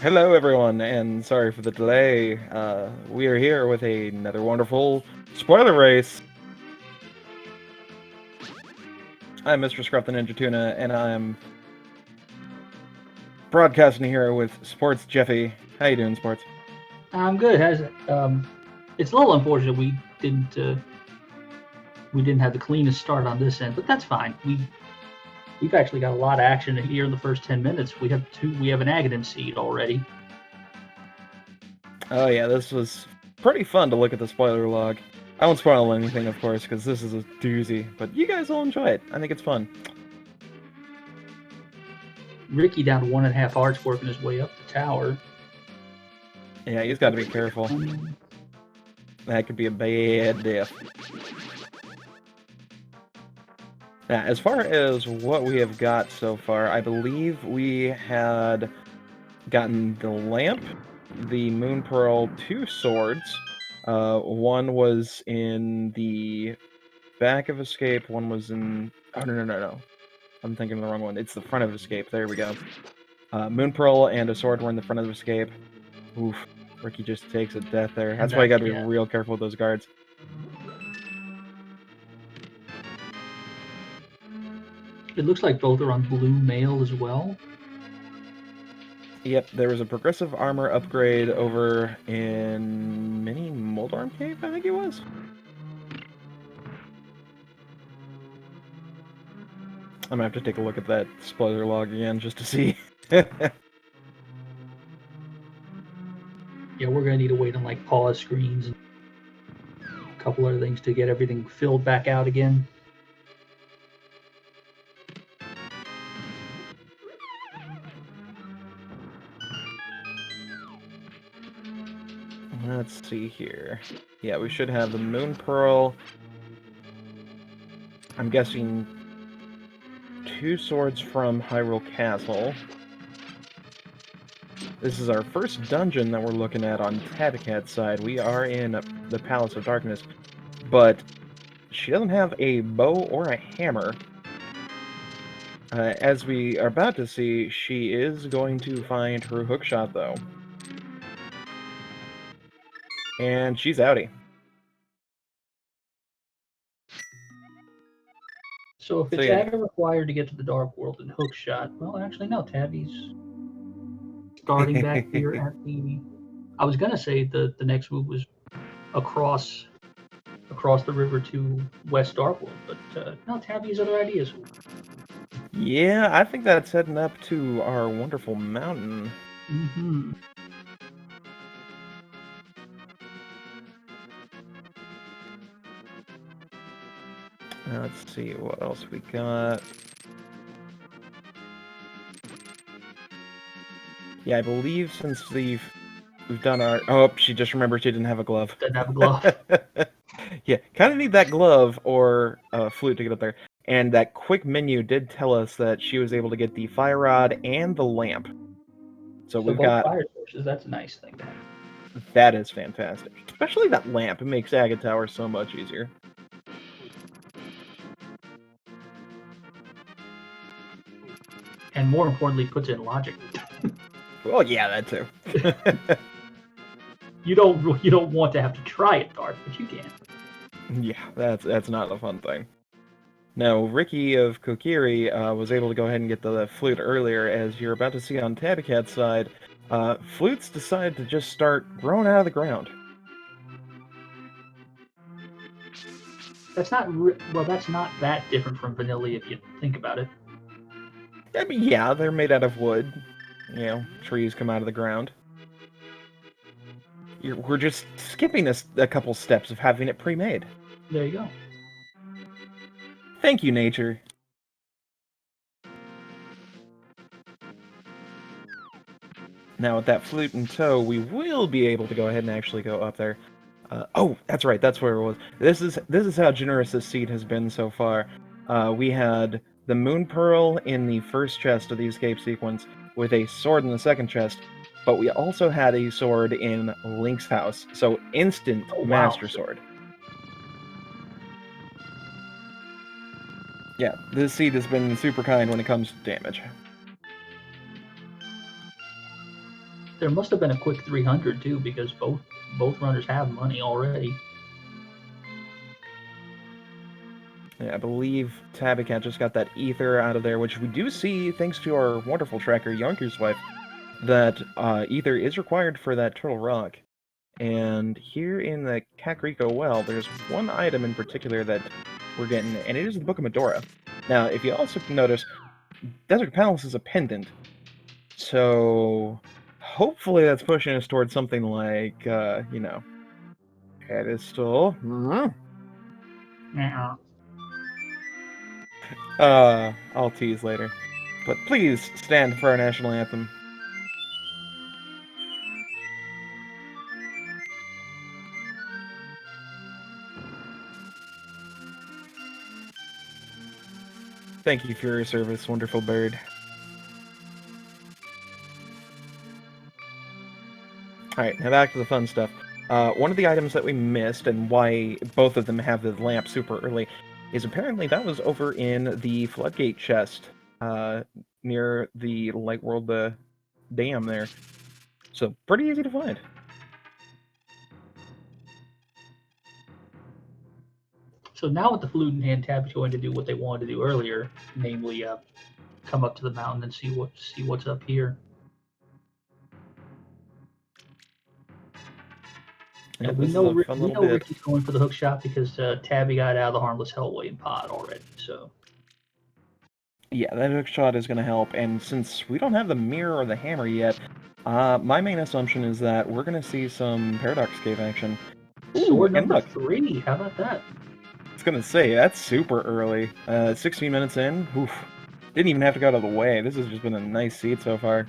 Hello, everyone, and sorry for the delay. We are here with another wonderful spoiler race. I'm Mr. Scruff the Ninja Tuna, and I'm broadcasting here with Sports Jeffy. How you doing, Sports? I'm good. It's a little unfortunate we didn't have the cleanest start on this end, but that's fine. We've actually got a lot of action here in the first 10 minutes. We have an Aghanim seed already. Oh yeah, this was pretty fun to look at the spoiler log. I won't spoil anything, of course, because this is a doozy, but you guys will enjoy it. I think it's fun. Ricky down to 1.5 hearts working his way up the tower. Yeah, he's got to be careful. That could be a bad death. Now, as far as what we have got so far, I believe we had gotten the lamp, the moon pearl, 2 swords. One was in the back of escape, one was in... Oh, no. I'm thinking of the wrong one. It's the front of escape. There we go. Moon pearl and a sword were in the front of escape. Oof. Ricky just takes a death there. That's why you gotta be real careful with those guards. It looks like both are on blue mail as well. Yep, there was a progressive armor upgrade over in Mini Moldarm Cave, I think it was. I'm gonna have to take a look at that spoiler log again just to see. Yeah, we're gonna need to wait on like pause screens and a couple other things to get everything filled back out again. Let's see here. Yeah, we should have the Moon Pearl. I'm guessing 2 swords from Hyrule Castle. This is our first dungeon that we're looking at on Tabbycat's side. We are in the Palace of Darkness, but she doesn't have a bow or a hammer. As we are about to see, she is going to find her hookshot, though. And she's outie. So if it's ever required to get to the Dark World in hookshot, well, actually no, Tabby's starting back here at the... I was gonna say the next move was across the river to West Darkwood, but no, Tabby's other ideas. Yeah, I think that's heading up to our wonderful mountain. Mm-hmm. Let's see what else we got. Yeah, I believe since we've done our... Oh, she just remembered she didn't have a glove. Didn't have a glove. Yeah, kind of need that glove or a flute to get up there. And that quick menu did tell us that she was able to get the fire rod and the lamp. So we've got fire sources. That's a nice thing to have. That is fantastic. Especially that lamp. It makes Agate Tower so much easier. And more importantly, puts in logic. Well, yeah, that too. You don't want to have to try it, Darth, but you can. Yeah, that's not a fun thing. Now, Ricky of Kokiri was able to go ahead and get the flute earlier, as you're about to see on Tabbycat's side. Flutes decide to just start growing out of the ground. That's not that's not that different from vanilla if you think about it. I mean, yeah, they're made out of wood. You know, trees come out of the ground. We're just skipping a couple steps of having it pre-made. There you go. Thank you, nature. Now, with that flute in tow, we will be able to go ahead and actually go up there. Oh, that's right, that's where it was. This is how generous this seed has been so far. We had the Moon Pearl in the first chest of the escape sequence, with a sword in the second chest, but we also had a sword in Link's house, so instant Master Sword. Yeah, this seed has been super kind when it comes to damage. There must have been a quick 300 too, because both runners have money already. Yeah, I believe Tabbycat just got that ether out of there, which we do see, thanks to our wonderful tracker, Yonker's wife, that ether is required for that turtle rock. And here in the Kakariko well, there's one item in particular that we're getting, and it is the Book of Medora. Now, if you also notice, Desert Palace is a pendant, so hopefully that's pushing us towards something like, you know, pedestal. I'll tease later. But please stand for our national anthem. Thank you for your service, wonderful bird. Alright, now back to the fun stuff. One of the items that we missed, and why both of them have the lamp super early, is apparently that was over in the floodgate chest, near the Light World dam there. So, pretty easy to find. So now with the flute in hand, Tabby's going to do what they wanted to do earlier, namely come up to the mountain and see what's up here. Yeah, And we this know is a fun little bit. Ricky's going for the hook shot because Tabby got out of the harmless Hellway pod already. So yeah, that hook shot is going to help. And since we don't have the mirror or the hammer yet, my main assumption is that we're going to see some Paradox Cave action. Sword number 3. How about that? I was going to say, that's super early. 16 minutes in. Oof. Didn't even have to go out of the way. This has just been a nice seed so far.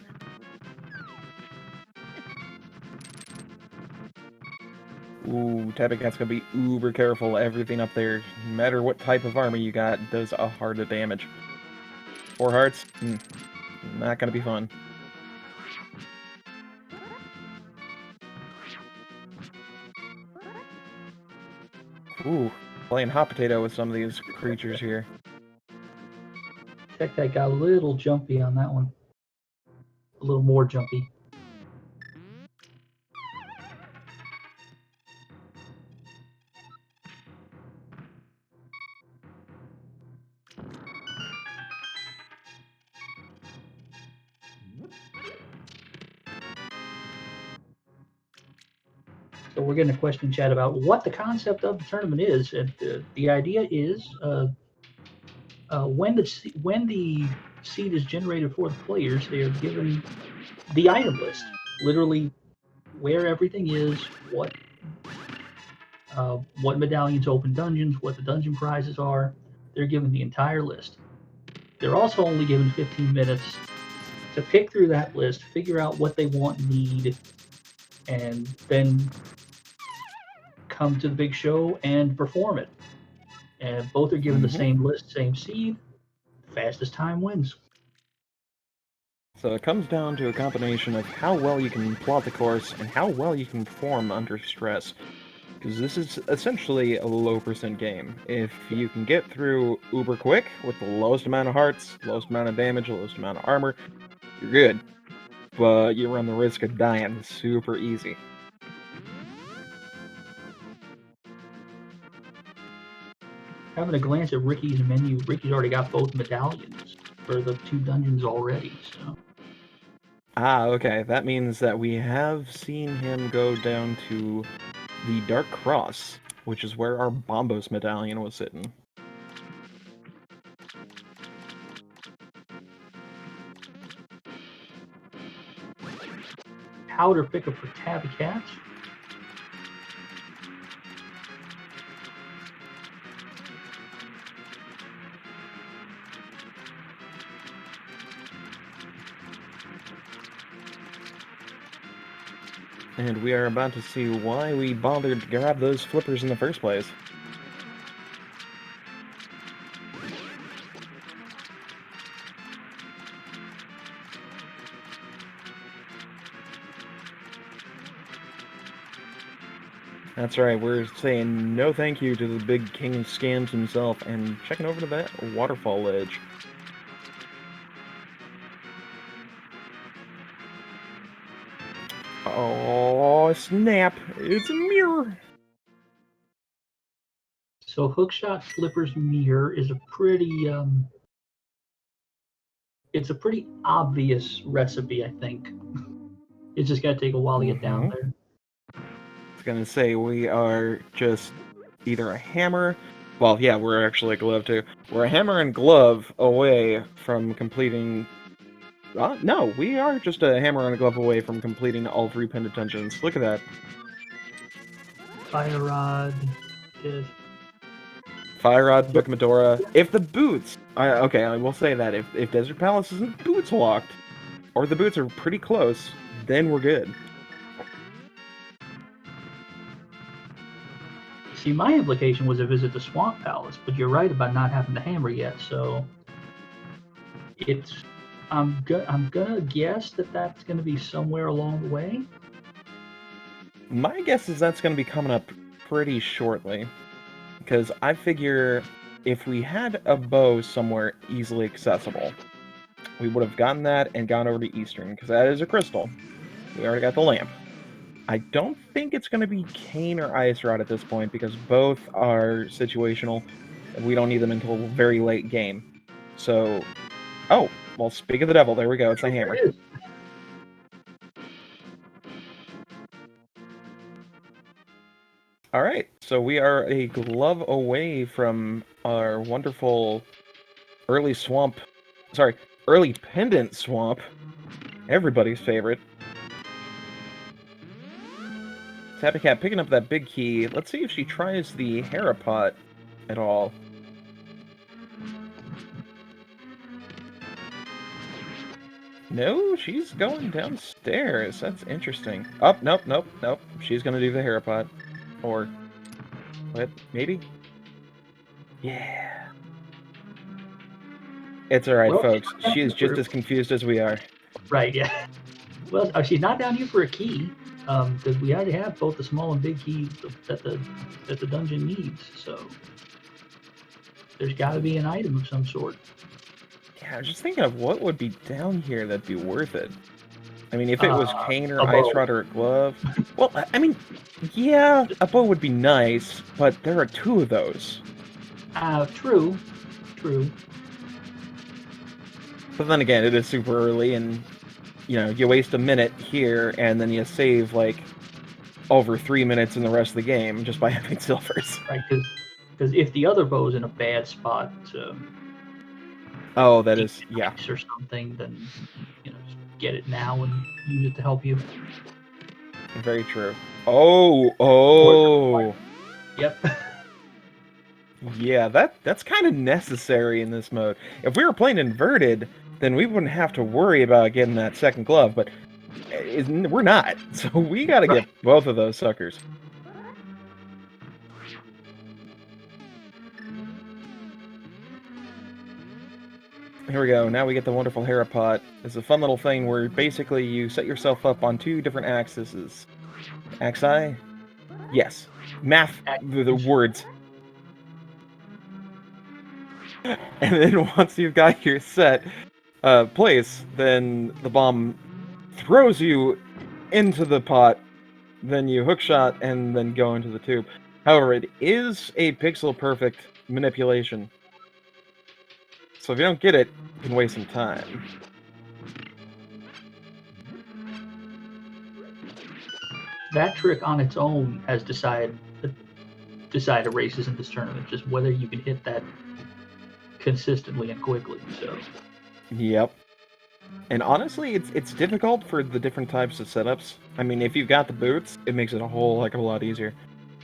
Ooh, Tabbycat's gonna be uber careful. Everything up there, no matter what type of armor you got, does a heart of damage. 4 hearts? Not gonna be fun. Ooh, playing hot potato with some of these creatures here. Check that, got a little jumpy on that one. A little more jumpy. So we're getting a question in chat about what the concept of the tournament is, and the idea is when the seed is generated for the players, they are given the item list, literally where everything is, what medallions open dungeons, what the dungeon prizes are. They're given the entire list. They're also only given 15 minutes to pick through that list, figure out what they want and need, and then come to the big show and perform it. And both are given the same list, same seed. Fastest time wins. So it comes down to a combination of how well you can plot the course and how well you can perform under stress. Because this is essentially a low percent game. If you can get through uber quick with the lowest amount of hearts, lowest amount of damage, lowest amount of armor, you're good. But you run the risk of dying super easy. Having a glance at Ricky's menu, Ricky's already got both medallions for the 2 dungeons already. So. Ah, okay. That means that we have seen him go down to the Dark Cross, which is where our Bombos medallion was sitting. Powder pickup for Tabbycat. And we are about to see why we bothered to grab those flippers in the first place. That's right, we're saying no thank you to the big king of scams himself and checking over to that waterfall ledge. Oh, snap. It's a mirror. So Hookshot Flipper's mirror is a pretty it's a pretty obvious recipe, I think. It's just gotta take a while to get down there. I was gonna say, we are just either a hammer... Well, yeah, we're actually a glove, too. We're a hammer and glove away from completing... no, we are just a hammer and a glove away from completing all 3 pinned attentions. Look at that. Fire Rod, Fire Rod, Book Medora. If the boots... okay, I will say that. If Desert Palace isn't boots locked, or the boots are pretty close, then we're good. See, my implication was to visit the Swamp Palace, but you're right about not having the hammer yet, so... I'm gonna guess that that's gonna be somewhere along the way. My guess is that's gonna be coming up pretty shortly. Because I figure if we had a bow somewhere easily accessible, we would have gotten that and gone over to Eastern, because that is a crystal. We already got the lamp. I don't think it's going to be Cane or Ice Rod at this point, because both are situational, and we don't need them until a very late game. So, oh, well, speak of the devil, there we go, it's a hammer. Alright, so we are a glove away from our wonderful early pendant swamp. Everybody's favorite. Tabbycat picking up that big key. Let's see if she tries the Harapot at all. No, she's going downstairs. That's interesting. Oh, nope. She's gonna do the Harapot. Or... what? Maybe? Yeah. It's alright, well, folks. She is just as confused as we are. Right, yeah. Well, she's not down here for a key, because we already have both the small and big keys that the dungeon needs, so... there's gotta be an item of some sort. Yeah, I was just thinking of what would be down here that'd be worth it. I mean, if it was Cane or Ice Rod or a glove... well, I mean, yeah, a bow would be nice, but there are 2 of those. True. But then again, it is super early, and, you know, you waste a minute here, and then you save, like, over 3 minutes in the rest of the game just by having silvers. Right, because if the other bow's in a bad spot... oh, that is, yeah. Or something, then, you know, just get it now and use it to help you. Very true. Oh! Yep. Yeah, that's kind of necessary in this mode. If we were playing inverted, then we wouldn't have to worry about getting that second glove, but we're not. So we gotta get both of those suckers. Here we go, now we get the wonderful Harapot. It's a fun little thing where basically you set yourself up on 2 different axes. Axi? Yes. Math, the words. And then once you've got your set place, then the bomb throws you into the pot, then you hookshot, and then go into the tube. However, it is a pixel-perfect manipulation. So if you don't get it, you can waste some time. That trick on its own has decided races in this tournament, just whether you can hit that consistently and quickly. So. Yep. And honestly, it's difficult for the different types of setups. I mean, if you've got the boots, it makes it a whole heck of a lot easier.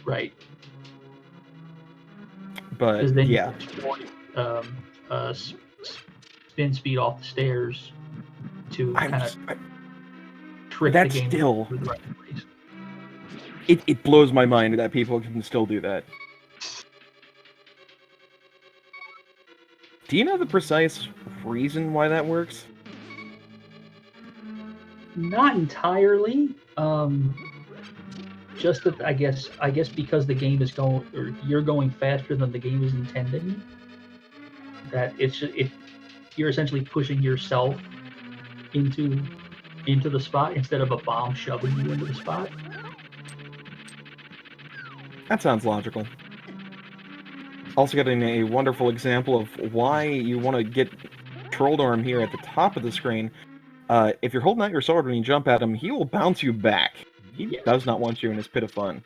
Right. But then yeah. Spin speed off the stairs to kind of trick the game. Still, it blows my mind that people can still do that. Do you know the precise reason why that works? Not entirely. Just that I guess because the game is going, or you're going faster than the game is intending. That you're essentially pushing yourself into into the spot instead of a bomb shoving you into the spot. That sounds logical. Also getting a wonderful example of why you want to get Trolldorm here at the top of the screen. If you're holding out your sword when you jump at him, he will bounce you back. He does not want you in his pit of fun.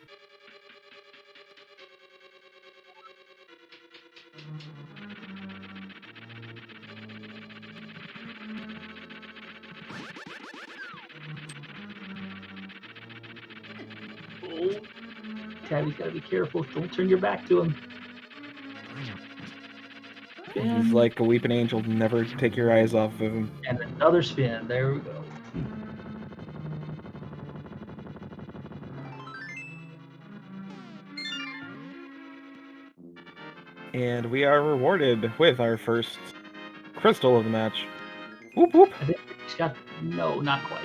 Oh, Tabby's got to be careful. Don't turn your back to him. Spin. He's like a weeping angel. Never take your eyes off of him. And another spin. There we go. And we are rewarded with our first crystal of the match. Whoop whoop. I think he's got... No, not quite.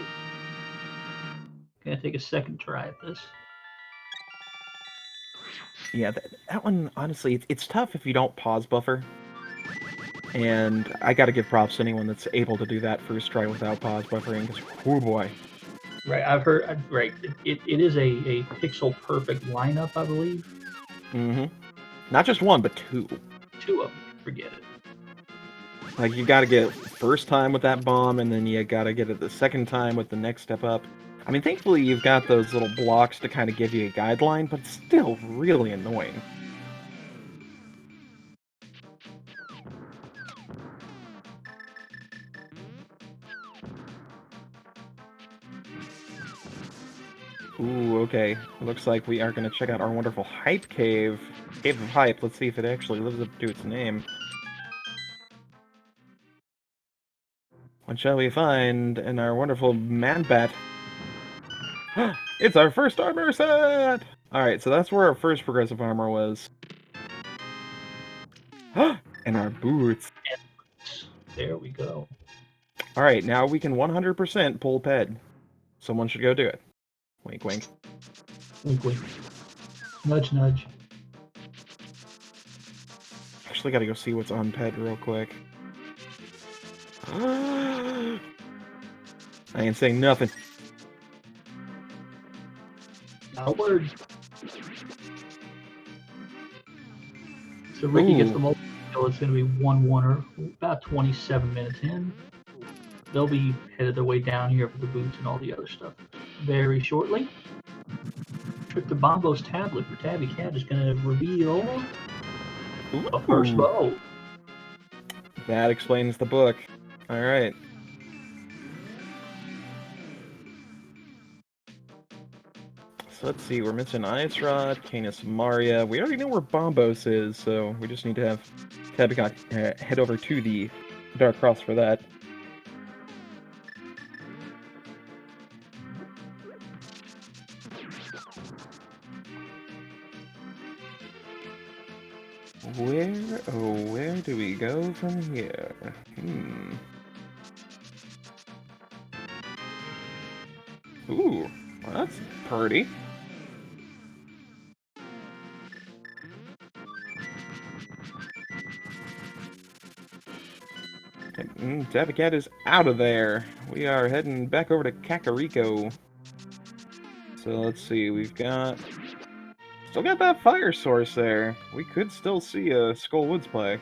Gonna take a second try at this. Yeah, that one, honestly, it's tough if you don't pause buffer. And I gotta give props to anyone that's able to do that first try without pause buffering, because, oh boy. Right, I've heard, right, it is a pixel perfect lineup, I believe. Mm-hmm. Not just one, but two. Two of them, forget it. Like, you gotta get first time with that bomb, and then you gotta get it the second time with the next step up. I mean, thankfully you've got those little blocks to kind of give you a guideline, but it's still really annoying. Ooh, okay. Looks like we are going to check out our wonderful Hype Cave. Cave of Hype. Let's see if it actually lives up to its name. What shall we find in our wonderful Man-Bat? It's our first armor set! Alright, so that's where our first progressive armor was. And our boots. There we go. Alright, now we can 100% pull Ped. Someone should go do it. Wink, wink. Wink, wink. Nudge, nudge. Actually gotta go see what's on Ped real quick. I ain't saying nothing. Not a word. So Ricky gets the most kill. It's going to be 1-1-er, about 27 minutes in. They'll be headed their way down here for the boots and all the other stuff very shortly. Trip to Bombo's tablet for Tabbycat is going to reveal a first bow. That explains the book. Alright. So let's see, we're missing Ice Rod, Canis Maria. We already know where Bombos is, so we just need to have Tabbycat head over to the Dark Cross for that. Where do we go from here? Ooh, well, that's pretty. Tabbycat is out of there. We are heading back over to Kakariko. So let's see, we've got... Still got that fire source there. We could still see a Skull Woods play.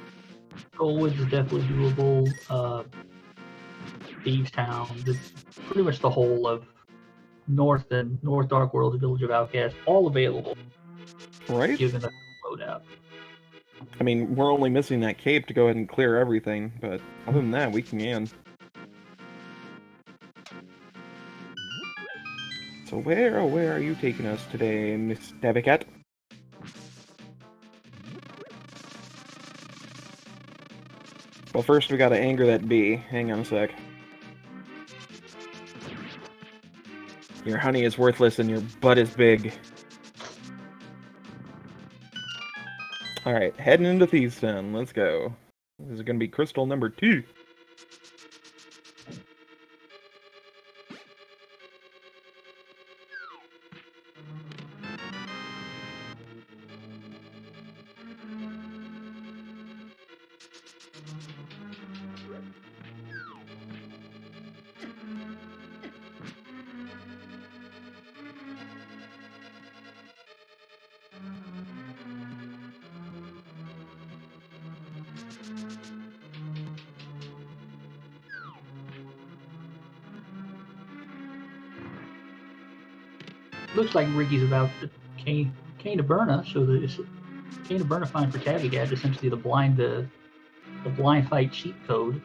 Skull Woods is definitely doable. Thieves Town, pretty much the whole of North Dark World, the Village of Outcast, all available. Right? Given the loadout. I mean, we're only missing that cape to go ahead and clear everything, but other than that, we can. So where are you taking us today, Miss Tabbycat? Well, first we gotta anger that bee. Hang on a sec. Your honey is worthless and your butt is big. Alright, heading into Thieves Town. Let's go. This is gonna be crystal number 2. Looks like Ricky's about to cane to Burna, so it's cane to Burna fine for Tabbycat, essentially the blind fight cheat code.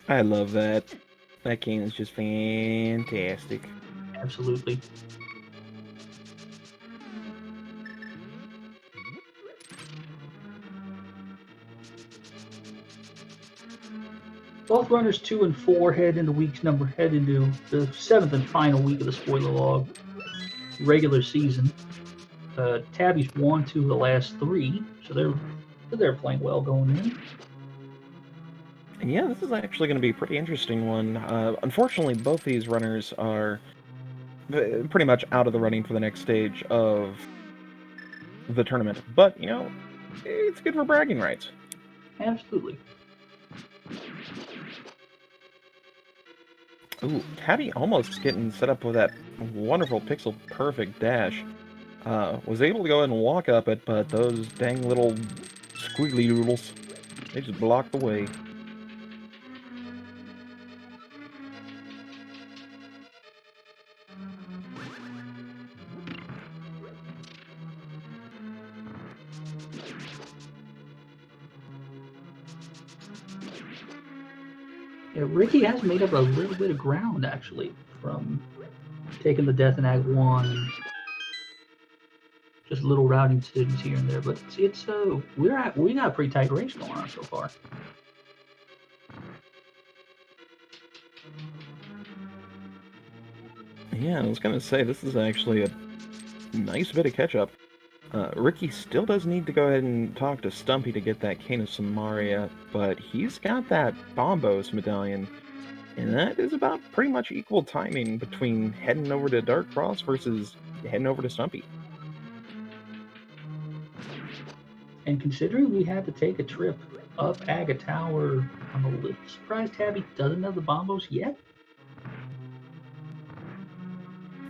I love that. That cane is just fantastic. Absolutely. Both runners 2 and 4 head into the 7th and final week of the spoiler log regular season. Tabby's won 2 of the last 3, so they're playing well going in. And yeah, this is actually going to be a pretty interesting one. Unfortunately, both these runners are pretty much out of the running for the next stage of the tournament. But, you know, it's good for bragging rights. Absolutely. Ooh, Tabby almost getting set up with that wonderful pixel perfect dash. Was able to go ahead and walk up it, but those dang little squiggly doodles, they just blocked the way. Yeah, Ricky has made up a little bit of ground actually from taking the death in Act 1. Just little routing decisions here and there, but we got a pretty tight race going on so far. Yeah, I was gonna say, this is actually a nice bit of catch-up. Ricky still does need to go ahead and talk to Stumpy to get that Cane of Samaria, but he's got that Bombos medallion, and that is about pretty much equal timing between heading over to Dark Cross versus heading over to Stumpy. And considering we had to take a trip up Aga Tower, I'm a little surprised Tabby doesn't have the Bombos yet.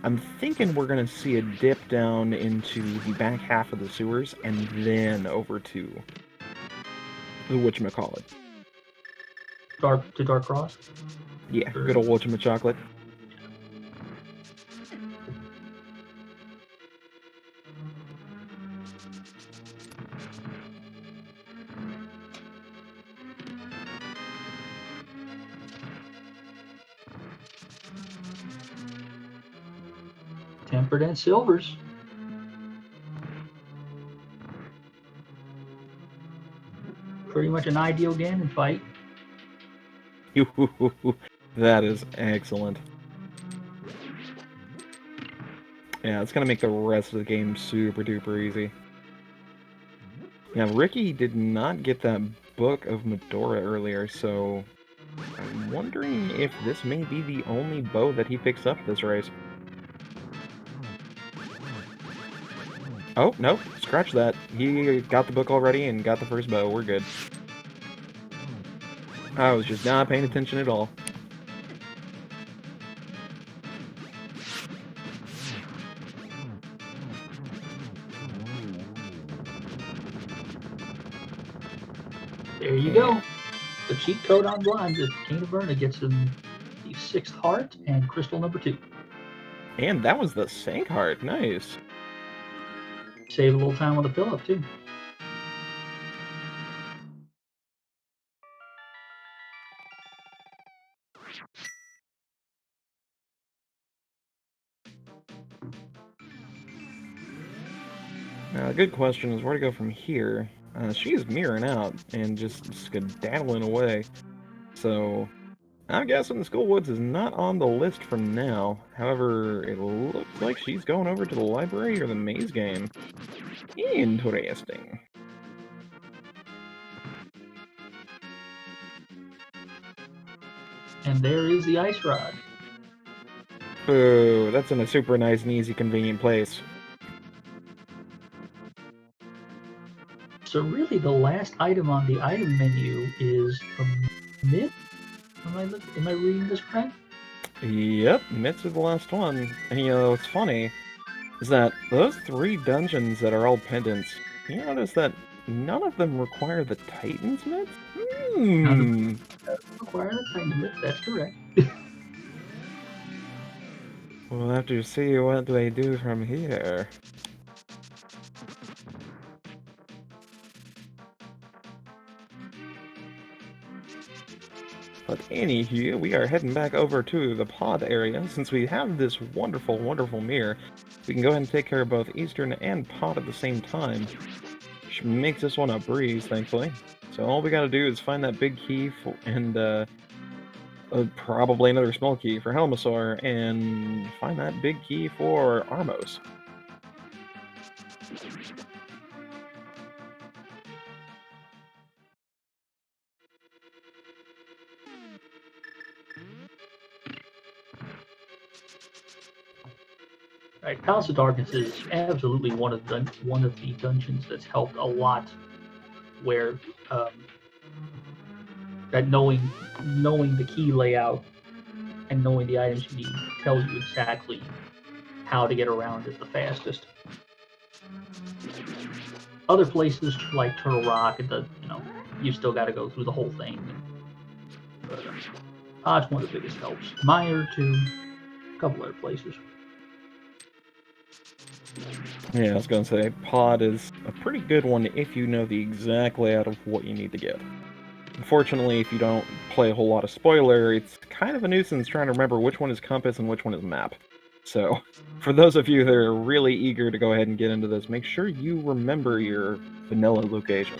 I'm thinking we're going to see a dip down into the back half of the sewers and then over to the whatchamacallit. Dark Cross? Yeah, good old whatchamachocolate. Tempered and Silvers. Pretty much an ideal Ganon fight. That is excellent. Yeah, it's going to make the rest of the game super duper easy. Now, Ricky did not get that Book of Medora earlier, so I'm wondering if this may be the only bow that he picks up this race. Oh, nope, scratch that. He got the book already and got the first bow. We're good. I was just not paying attention at all. There you go. The cheat code on blind is King of Verna gets him the 6th heart and crystal number 2. And that was the Sank heart. Nice. Save a little time on the fill up too. Now, a good question is where to go from here. She is mirroring out and just skedaddling away. So, I'm guessing the School Woods is not on the list for now. However, it looks like she's going over to the library or the maze game. Interesting. And there is the ice rod. Ooh, that's in a super nice and easy, convenient place. So really, the last item on the item menu is a myth. Am I reading this correct? Yep, myths are the last one. And you know, what's funny is that those 3 dungeons that are all pendants, you notice that none of them require the Titan's myth? None of them require the Titan's myth, that's correct. We'll have to see what they do from here. But anywho, we are heading back over to the pod area. Since we have this wonderful, wonderful mirror, we can go ahead and take care of both Eastern and pod at the same time, which makes this one a breeze, thankfully. So all we gotta do is find that big key and probably another small key for Helmasaur, and find that big key for Armos. Right, Palace of Darkness is absolutely one of the dungeons that's helped a lot. Where that knowing the key layout and knowing the items you need tells you exactly how to get around it the fastest. Other places like Turtle Rock, you still got to go through the whole thing. But Pod's one of the biggest helps. Mire too, a couple other places. Yeah, I was gonna say, pod is a pretty good one if you know the exact layout of what you need to get. Unfortunately, if you don't play a whole lot of spoiler, it's kind of a nuisance trying to remember which one is compass and which one is map. So, for those of you that are really eager to go ahead and get into this, make sure you remember your vanilla location.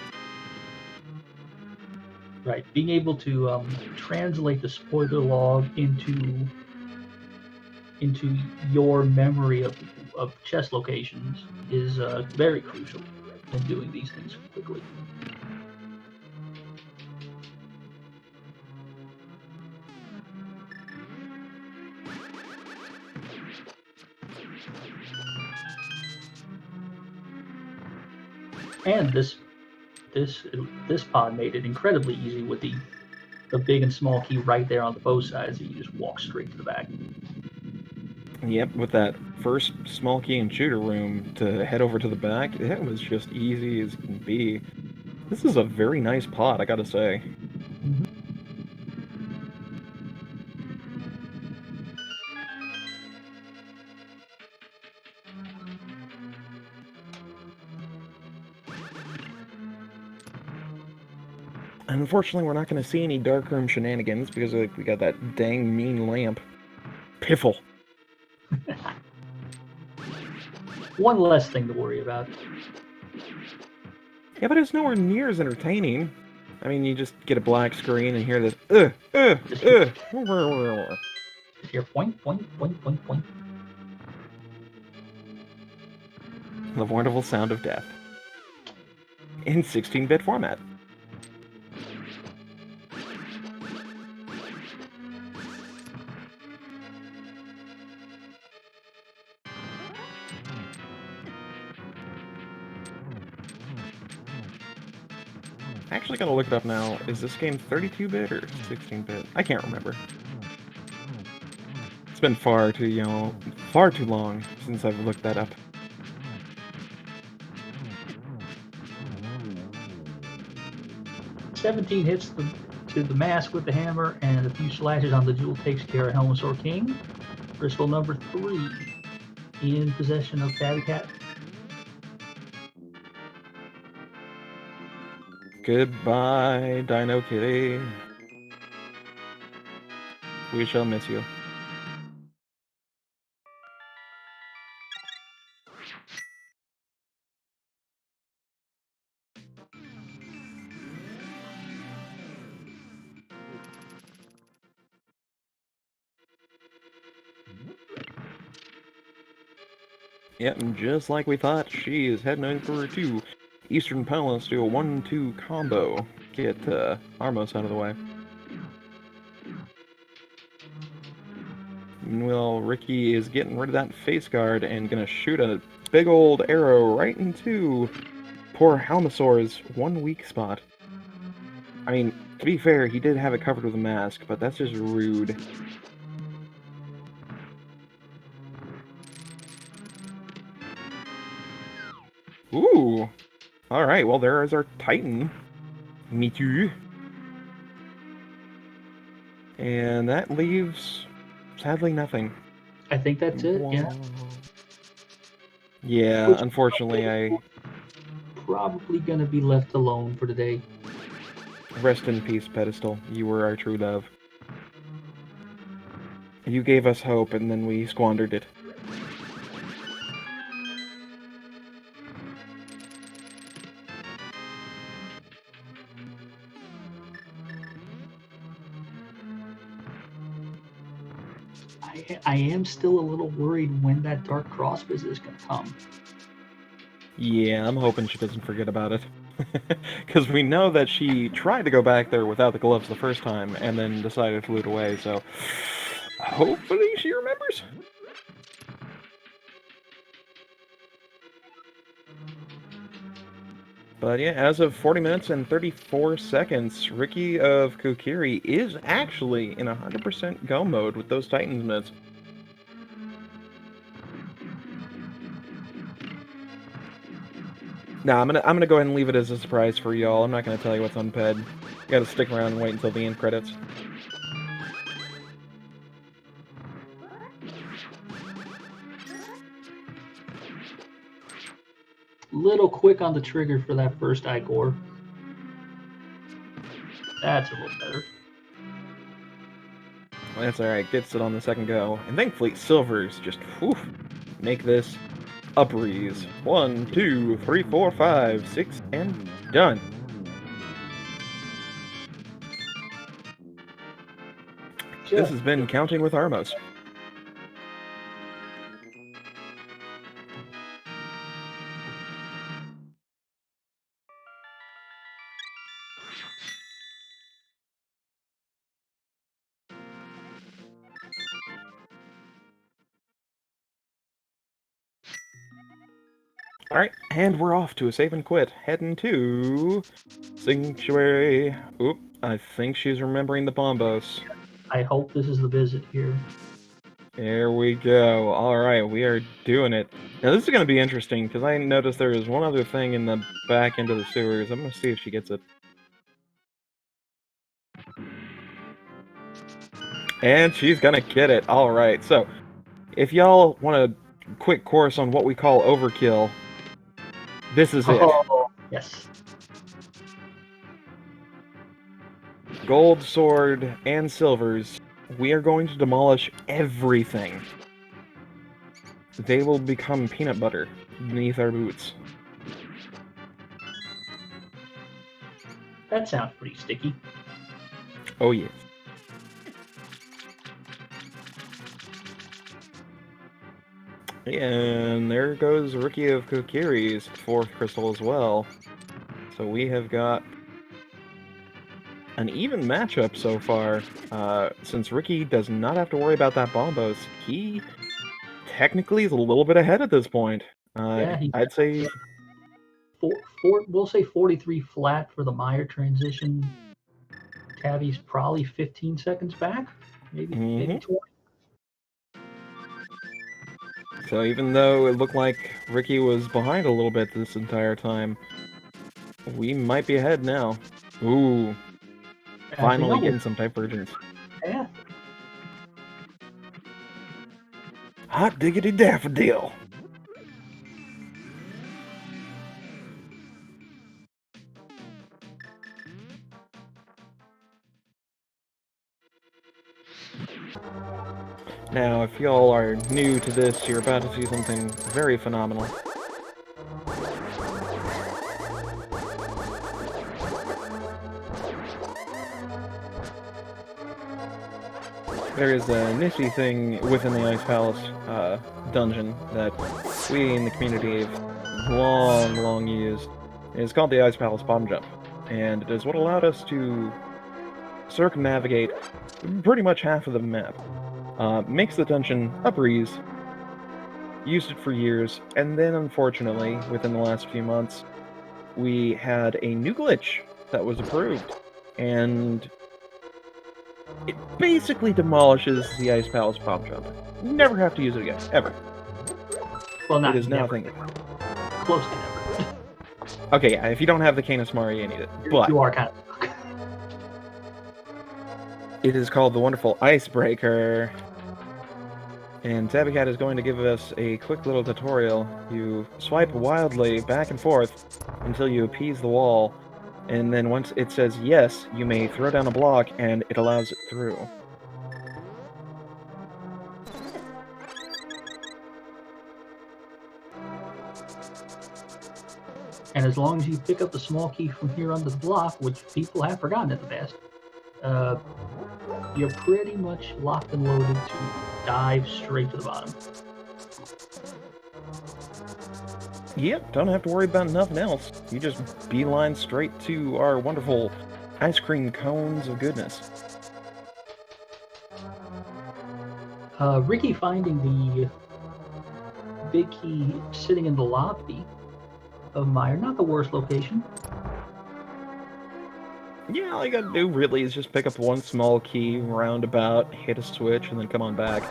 Right, being able to translate the spoiler log into your memory of chest locations is very crucial in doing these things quickly. And this pod made it incredibly easy with the big and small key right there on the both sides, and you just walk straight to the back. Yep, with that first small key and shooter room to head over to the back, it was just easy as can be. This is a very nice pod, I gotta say. Mm-hmm. And unfortunately, we're not going to see any darkroom shenanigans because we got that dang mean lamp. Piffle. One less thing to worry about. Yeah, but it's nowhere near as entertaining. I mean, you just get a black screen and hear this, Here, point. The wonderful sound of death. In 16-bit format. Actually gotta look it up now. Is this game 32-bit or 16-bit? I can't remember. It's been far too long since I've looked that up. "17 hits to the mask with the hammer, and a few slashes on the jewel takes care of Helmasaur King. Crystal number 3 in possession of Tabbycat. Goodbye, Dino Kitty. We shall miss you. Yep, and just like we thought, she is heading over to Eastern Palace to a 1-2 combo. Get Armos out of the way. Meanwhile, Ricky is getting rid of that face guard and gonna shoot a big old arrow right into poor Helmasaur's one weak spot. I mean, to be fair, he did have it covered with a mask, but that's just rude. Ooh! Alright, well there is our Titan. Me too. And that leaves, sadly, nothing. I think that's it. Yeah. Yeah, Which unfortunately, I probably gonna be left alone for the day. rest in peace, Pedestal. You were our true love. You gave us hope, and then we squandered it. I am still a little worried when that dark cross visit is gonna come. Yeah, I'm hoping she doesn't forget about it. Because we know that she tried to go back there without the gloves the first time, and then decided to flute away, so hopefully she remembers. But yeah, as of 40 minutes and 34 seconds, Ricky of Kokiri is actually in 100% go mode with those Titans mitts. Nah, I'm gonna go ahead and leave it as a surprise for y'all. I'm not gonna tell you what's on PED. You gotta stick around and wait until the end credits. Little quick on the trigger for that first Igor. That's a little better. Well, that's alright, gets it on the second go. And thankfully, Silvers just, whew, make this a breeze. 1, 2, 3, 4, 5, 6, and done. This has been Counting with Armos. Alright, and we're off to a save and quit, heading to Sanctuary. Oop, I think she's remembering the bombos. I hope this is the visit here. There we go. Alright, we are doing it. Now this is going to be interesting, because I noticed there is one other thing in the back end of the sewers. I'm going to see if she gets it. And she's going to get it. Alright, so if y'all want a quick course on what we call overkill, this is it. Oh, yes. Gold, sword, and silvers. We are going to demolish everything. They will become peanut butter beneath our boots. That sounds pretty sticky. Oh yes. And there goes Ricky of Kokiri's fourth crystal as well. So we have got an even matchup so far. Since Ricky does not have to worry about that bombos, he technically is a little bit ahead at this point. Yeah, I'd say we'll say 43 flat for the Meyer transition. Tabby's probably 15 seconds back, maybe 20. So even though it looked like Ricky was behind a little bit this entire time, we might be ahead now. Ooh. Finally getting some divergence. Yeah. Hot diggity daffodil! Now, if y'all are new to this, you're about to see something very phenomenal. There is a nifty thing within the Ice Palace dungeon that we in the community have long used. It's called the Ice Palace Bomb Jump, and it is what allowed us to circumnavigate pretty much half of the map. Makes the dungeon a breeze, used it for years, and then unfortunately, within the last few months, we had a new glitch that was approved, and it basically demolishes the Ice Palace Bomb Jump. You never have to use it again, ever. Well, not it is never. now Close to never. Okay, yeah, if you don't have the Canis Mari, you need it. But you are kind of stuck. It is called the Wonderful Icebreaker. And Tabbycat is going to give us a quick little tutorial. You swipe wildly back and forth until you appease the wall, and then once it says yes, you may throw down a block and it allows it through. And as long as you pick up the small key from here under the block, which people have forgotten in the past, you're pretty much locked and loaded to dive straight to the bottom. Yep, don't have to worry about nothing else. You just beeline straight to our wonderful ice cream cones of goodness. Ricky finding the big key sitting in the lobby of Meyer, not the worst location. Yeah, all you gotta do really is just pick up one small key, roundabout, hit a switch, and then come on back.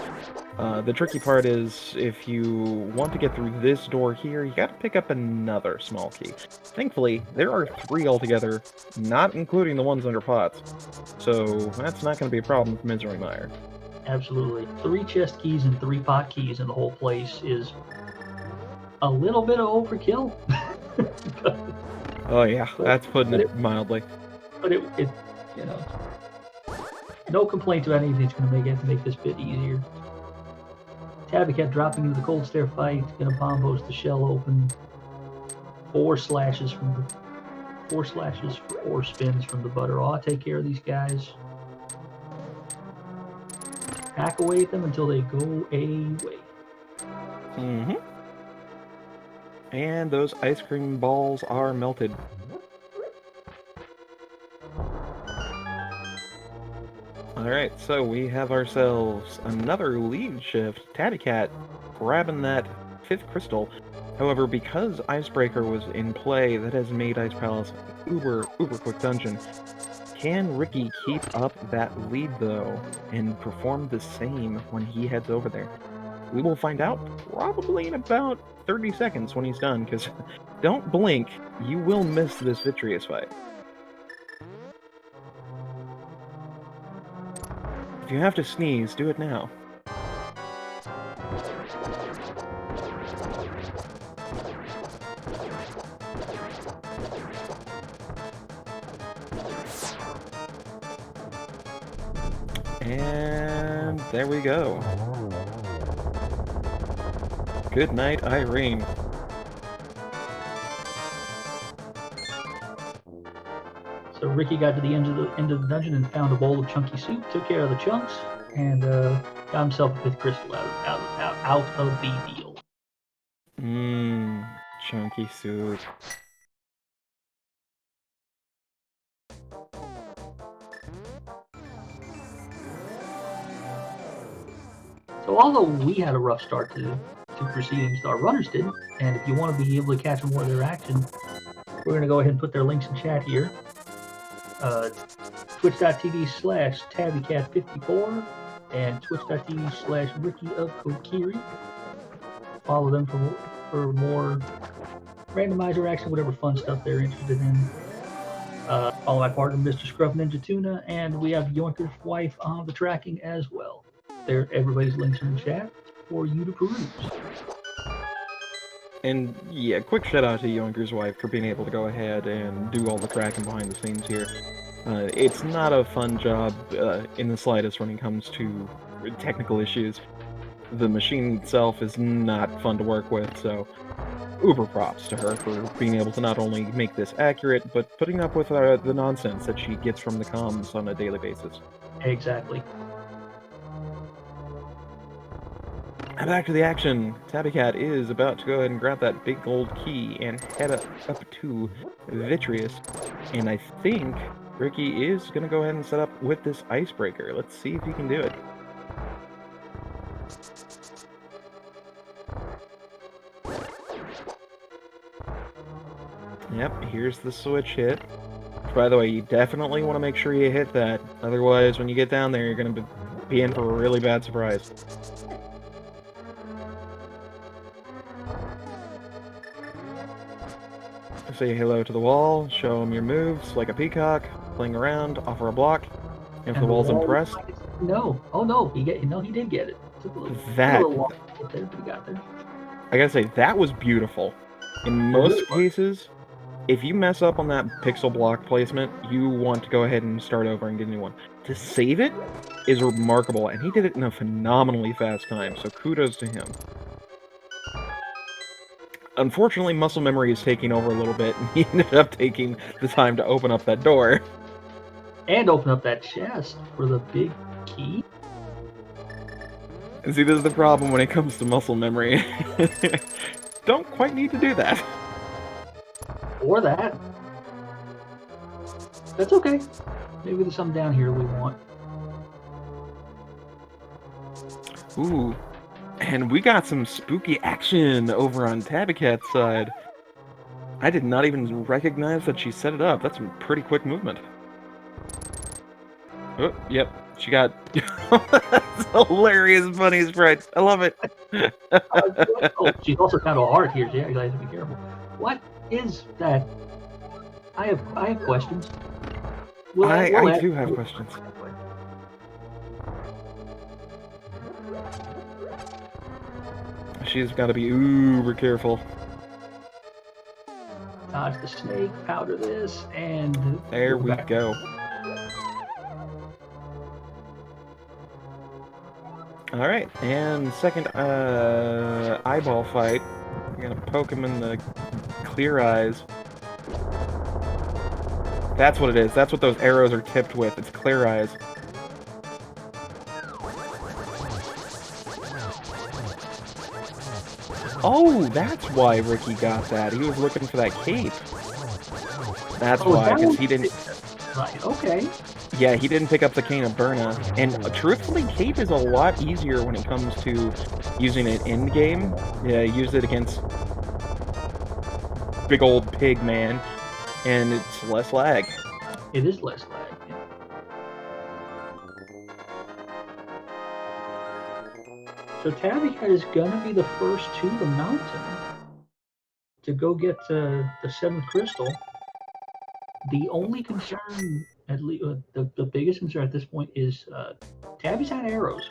The tricky part is, if you want to get through this door here, you gotta pick up another small key. Thankfully, there are 3 altogether, not including the ones under pots. So, that's not gonna be a problem for Misery Meyer. Absolutely. 3 chest keys and 3 pot keys in the whole place is a little bit of overkill. Oh yeah, that's putting it mildly. But it, you know, no complaints about anything that's going to make this bit easier. Tabbycat dropping into the cold stare fight, going to bomb post the shell open. 4 slashes for 4 spins from the butter. I'll take care of these guys. Hack away at them until they go away. Mm-hmm. And those ice cream balls are melted. Alright, so we have ourselves another lead shift. Tabbycat grabbing that 5th crystal. However, because Icebreaker was in play, that has made Ice Palace uber quick dungeon. Can Ricky keep up that lead, though, and perform the same when he heads over there? We will find out probably in about 30 seconds when he's done, because don't blink, you will miss this Vitreous fight. If you have to sneeze, do it now. And there we go. Good night, Irene. So Ricky got to the end of the dungeon and found a bowl of chunky soup, took care of the chunks, and got himself a 5th crystal out of the deal. Chunky soup. So although we had a rough start to proceedings, our runners didn't, and if you want to be able to catch more of their action, we're going to go ahead and put their links in chat here. Twitch.tv/Tabbycat54 and Twitch.tv/RickyofKokiri. Follow them for more randomizer action, whatever fun stuff they're interested in. Follow my partner, Mr. Scrub Ninja Tuna, and we have Yoinker's wife on the tracking as well. There, everybody's links are in chat for you to peruse. And yeah, quick shout out to Yoinker's wife for being able to go ahead and do all the tracking behind the scenes here. It's not a fun job in the slightest when it comes to technical issues. The machine itself is not fun to work with, so uber props to her for being able to not only make this accurate, but putting up with the nonsense that she gets from the comms on a daily basis. Exactly. And back to the action. Tabbycat is about to go ahead and grab that big gold key and head up to Vitreous. And I think Ricky is going to go ahead and set up with this Icebreaker. Let's see if he can do it. Yep, here's the switch hit. By the way, you definitely want to make sure you hit that. Otherwise, when you get down there, you're going to be in for a really bad surprise. Say hello to the wall, show them your moves like a peacock, playing around, offer a block. If the wall's impressed... No. Oh no, he did get it. Took a little long to get there, but we got there. I gotta say, that was beautiful. In most cases, if you mess up on that pixel block placement, you want to go ahead and start over and get a new one. To save it is remarkable, and he did it in a phenomenally fast time, so kudos to him. Unfortunately, muscle memory is taking over a little bit, and he ended up taking the time to open up that door. And open up that chest for the big key. And see, this is the problem when it comes to muscle memory. Don't quite need to do that. Or that. That's okay. Maybe there's something down here we want. Ooh. And we got some spooky action over on Tabbycat's side. I did not even recognize that she set it up. That's some pretty quick movement. Oh, yep. She got... That's hilarious bunny sprites. I love it. Oh, she's also kind of hard here. Yeah, you guys have to be careful. What is that? I have questions. I do have questions. She's got to be uber careful. Dodge the snake, powder this, and... There we go. Alright, and second eyeball fight. We're gonna poke him in the clear eyes. That's what it is. That's what those arrows are tipped with. It's clear eyes. Oh, that's why Ricky got that. He was looking for that cape. That's why, because he didn't... Right, okay. Yeah, he didn't pick up the Cane of Burna, and truthfully, Cape is a lot easier when it comes to using it in-game. Yeah, use it against big old pig man, and it's less lag. It is less lag, yeah. So Tabbycat is gonna be the first to the mountain to go get the 7th crystal. The only concern, at least the biggest concern at this point, is Tabby's had arrows.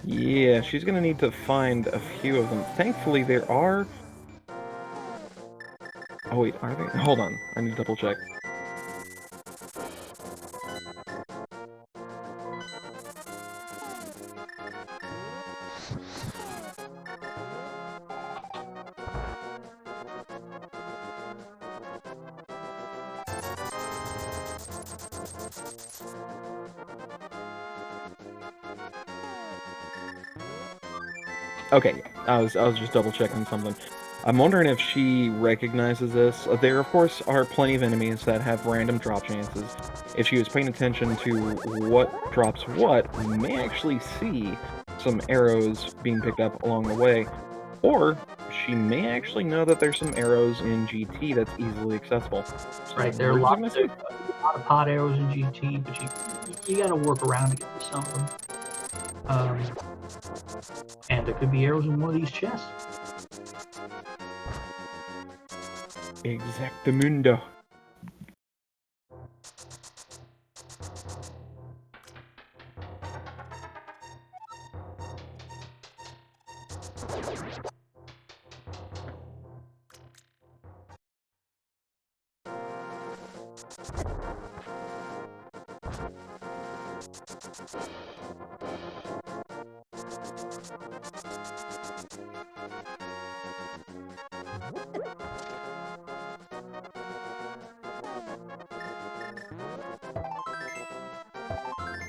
Yeah, she's gonna need to find a few of them. Thankfully, there are... Oh wait, are they? Hold on, I need to double check. Okay, I was just double checking something. I'm wondering if she recognizes this. There, of course, are plenty of enemies that have random drop chances. If she was paying attention to what drops what, we may actually see some arrows being picked up along the way. Or she may actually know that there's some arrows in GT that's easily accessible. So right, there are a lot of pot arrows in GT, but you gotta work around to get to some of them. And there could be arrows in one of these chests. Exactamundo.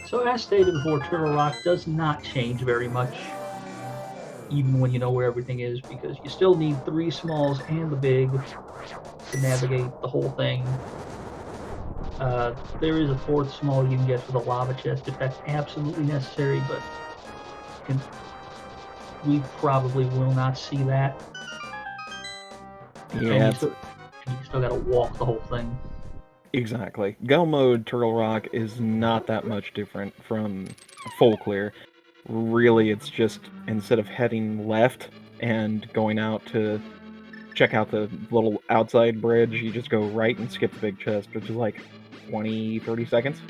So as stated before, Turtle Rock does not change very much, even when you know where everything is, because you still need 3 smalls and the big to navigate the whole thing. There is a 4th small you can get for the lava chest if that's absolutely necessary, but we probably will not see that. Yeah. You still gotta walk the whole thing. Exactly. Go mode Turtle Rock is not that much different from full clear. Really, it's just, instead of heading left and going out to check out the little outside bridge, you just go right and skip the big chest, which is like 20-30 seconds.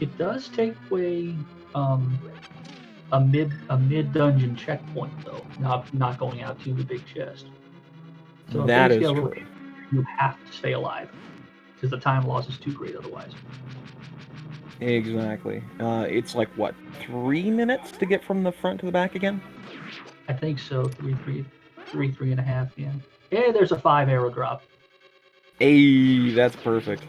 It does take away a mid dungeon checkpoint though, not going out to the big chest. So if That things is get a little, true. you have to stay alive because the time loss is too great otherwise. Exactly. It's like, what, 3 minutes to get from the front to the back again? I think so. 3.5. Yeah. Hey, there's a 5 arrow drop. Hey, that's perfect.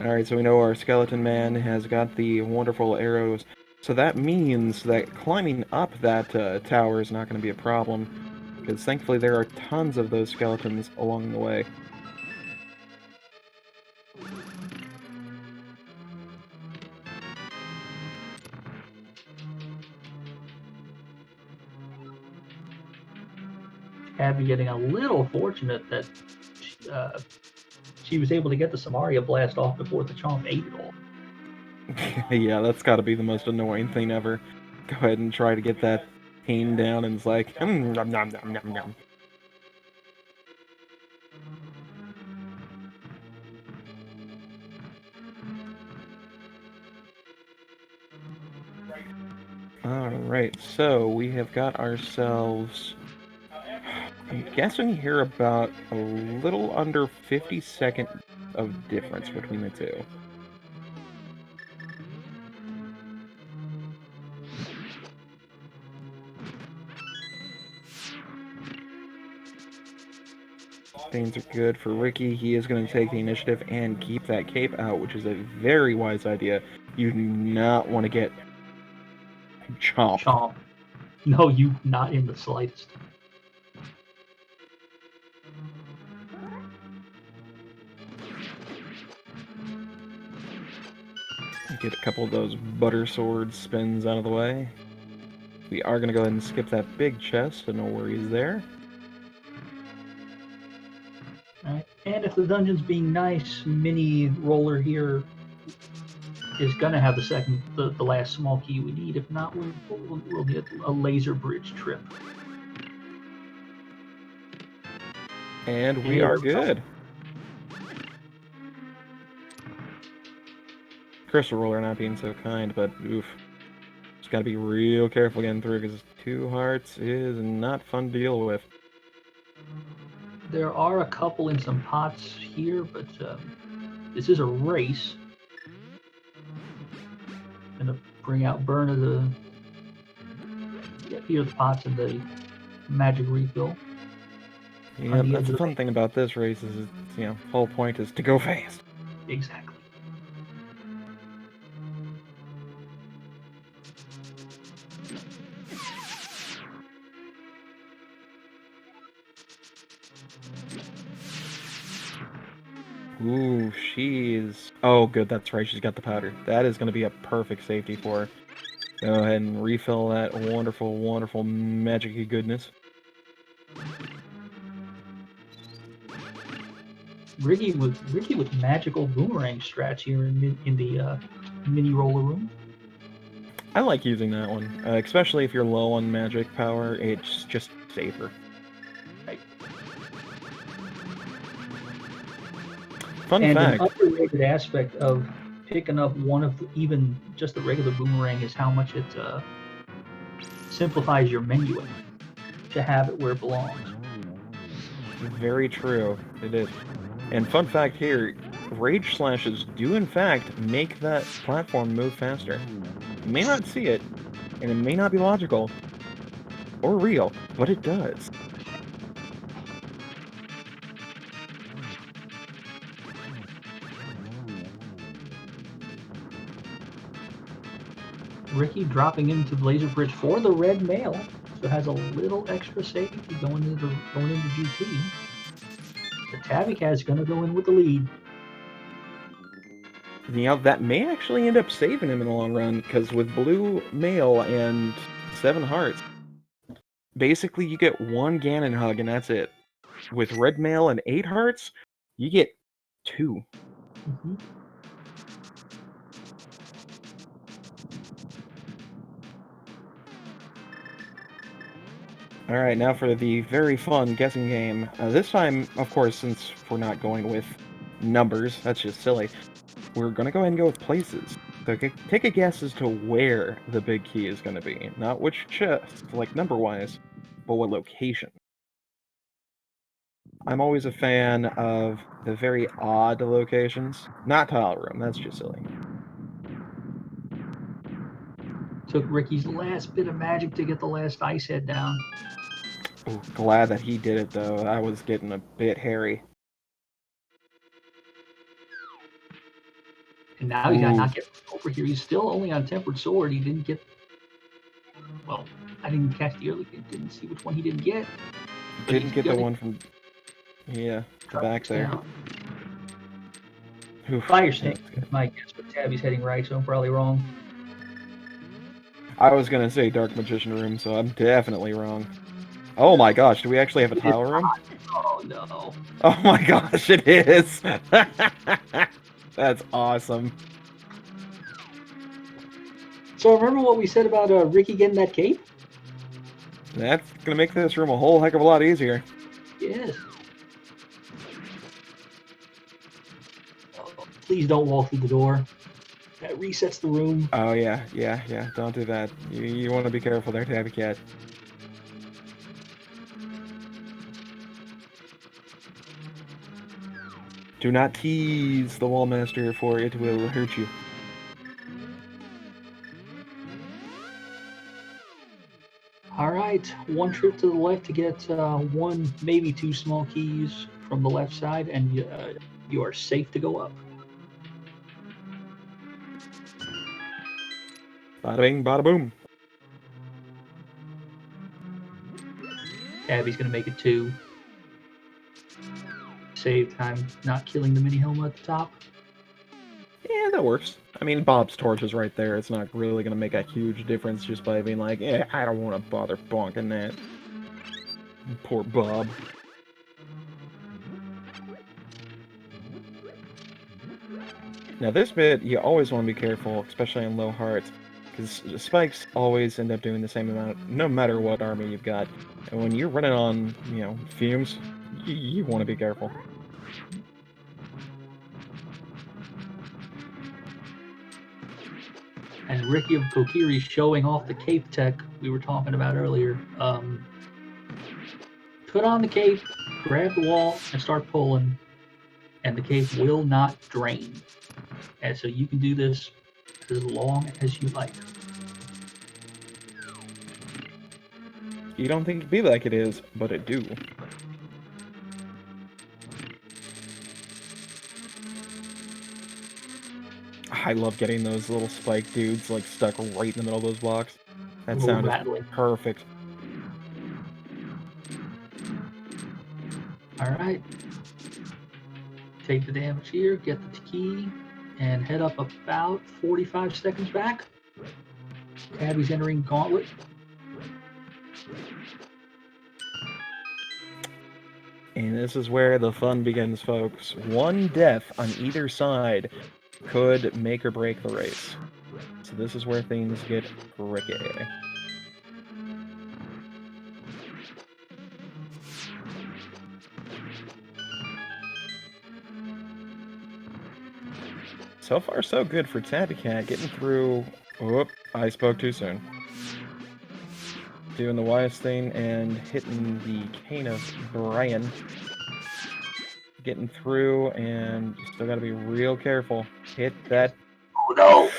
Alright, so we know our skeleton man has got the wonderful arrows. So that means that climbing up that tower is not going to be a problem. Because thankfully there are tons of those skeletons along the way. Abby getting a little fortunate that she was able to get the Samaria blast off before the chomp ate it all. Yeah, that's got to be the most annoying thing ever. Go ahead and try to get that pain down, and it's like, nom, nom, nom, nom, nom. Alright, so we have got ourselves, I'm guessing here, about a little under 50 seconds of difference between the two. Things are good for Ricky. He is going to take the initiative and keep that cape out, which is a very wise idea. You do not want to get chomped. Chomp. No, you not in the slightest. Get a couple of those butter sword spins out of the way. We are going to go ahead and skip that big chest, so no worries there. Right. And if the dungeon's being nice, mini roller here is gonna have the last small key we need. If not, we'll get a laser bridge trip. And we are good. Crystal roller not being so kind, but oof. Just gotta be real careful getting through, because 2 hearts is not fun to deal with. There are a couple in some pots here, but this is a race. Gonna bring out Burner to get here the pots and the magic refill. Yeah, that's the fun thing about this race is, you know, whole point is to go fast. Exactly. Ooh, she's... Oh, good, that's right, she's got the powder. That is going to be a perfect safety for her. Go ahead and refill that wonderful, wonderful magic-y goodness. Ricky with magical boomerang strats here in the mini roller room. I like using that one, especially if you're low on magic power. It's just safer. Right. Fun fact. An underrated aspect of picking up one of even just the regular boomerang is how much it simplifies your menuing to have it where it belongs. Very true. It is. And fun fact here, Rage Slashes do in fact make that platform move faster. You may not see it, and it may not be logical or real, but it does. Ricky dropping into the laser bridge for the red mail, so has a little extra safety going into GT. The Tabbycat is going to go in with the lead. You know, that may actually end up saving him in the long run, because with blue mail and 7 hearts, basically you get 1 Ganon hug and that's it. With red mail and 8 hearts, you get 2. Mm-hmm. Alright, now for the very fun guessing game. This time, of course, since we're not going with numbers, that's just silly, we're going to go ahead and go with places. So take a guess as to where the big key is going to be. Not which chest, like number-wise, but what location. I'm always a fan of the very odd locations. Not tile room, that's just silly. Took Ricky's last bit of magic to get the last ice head down. Ooh, glad that he did it, though. I was getting a bit hairy. And now he's got to not get over here. He's still only on Tempered Sword. He didn't get... Well, I didn't catch the early... Didn't see which one he didn't get. Didn't get the one from... Yeah, the back there. Fire Snake is my guess, but Tabby's heading right, so I'm probably wrong. I was going to say Dark Magician Room, so I'm definitely wrong. Oh my gosh, do we actually have a tile room? Oh no. Oh my gosh, it is! That's awesome. So remember what we said about Ricky getting that cape? That's going to make this room a whole heck of a lot easier. Yes. Oh, please don't walk through the door. That resets the room. Oh yeah. Don't do that. You want to be careful there, Tabbycat. Do not tease the Wallmaster, for it will hurt you. Alright, one trip to the left to get one, maybe two small keys from the left side, and you are safe to go up. Bada bing, bada boom. Abby's going to make it 2. Save time not killing the mini helmet at the top. Yeah, that works. I mean, Bob's torch is right there. It's not really going to make a huge difference just by being like, I don't want to bother bonking that. Poor Bob. Now this bit, you always want to be careful, especially on low hearts, because spikes always end up doing the same amount, no matter what army you've got. And when you're running on, fumes, you want to be careful. And Ricky of Kokiri showing off the cape tech we were talking about earlier. Put on the cape, grab the wall, and start pulling, and the cape will not drain. And so you can do this as long as you like. You don't think it'd be like it is, but it do. I love getting those little spike dudes like stuck right in the middle of those blocks. That sound is perfect. Alright. Take the damage here, get the key, and head up about 45 seconds back. Tabby's entering Gauntlet. And this is where the fun begins, folks. One death on either side could make or break the race. So this is where things get tricky. So far, so good for Tabbycat, getting through... Whoop, I spoke too soon. Doing the wise thing and hitting the Cane of Brian. Getting through, and you still gotta be real careful. Hit that... Oh no!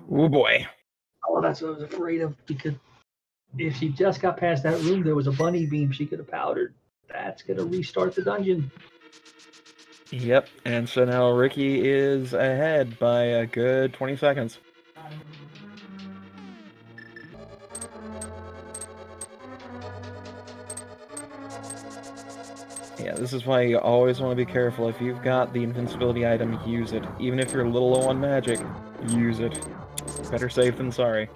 Oh boy. Oh, that's what I was afraid of, because if she just got past that room, there was a bunny beam she could have powdered. That's gonna restart the dungeon. Yep, and so now Ricky is ahead by a good 20 seconds. Yeah, this is why you always want to be careful. If you've got the invincibility item, use it. Even if you're a little low on magic, use it. Better safe than sorry.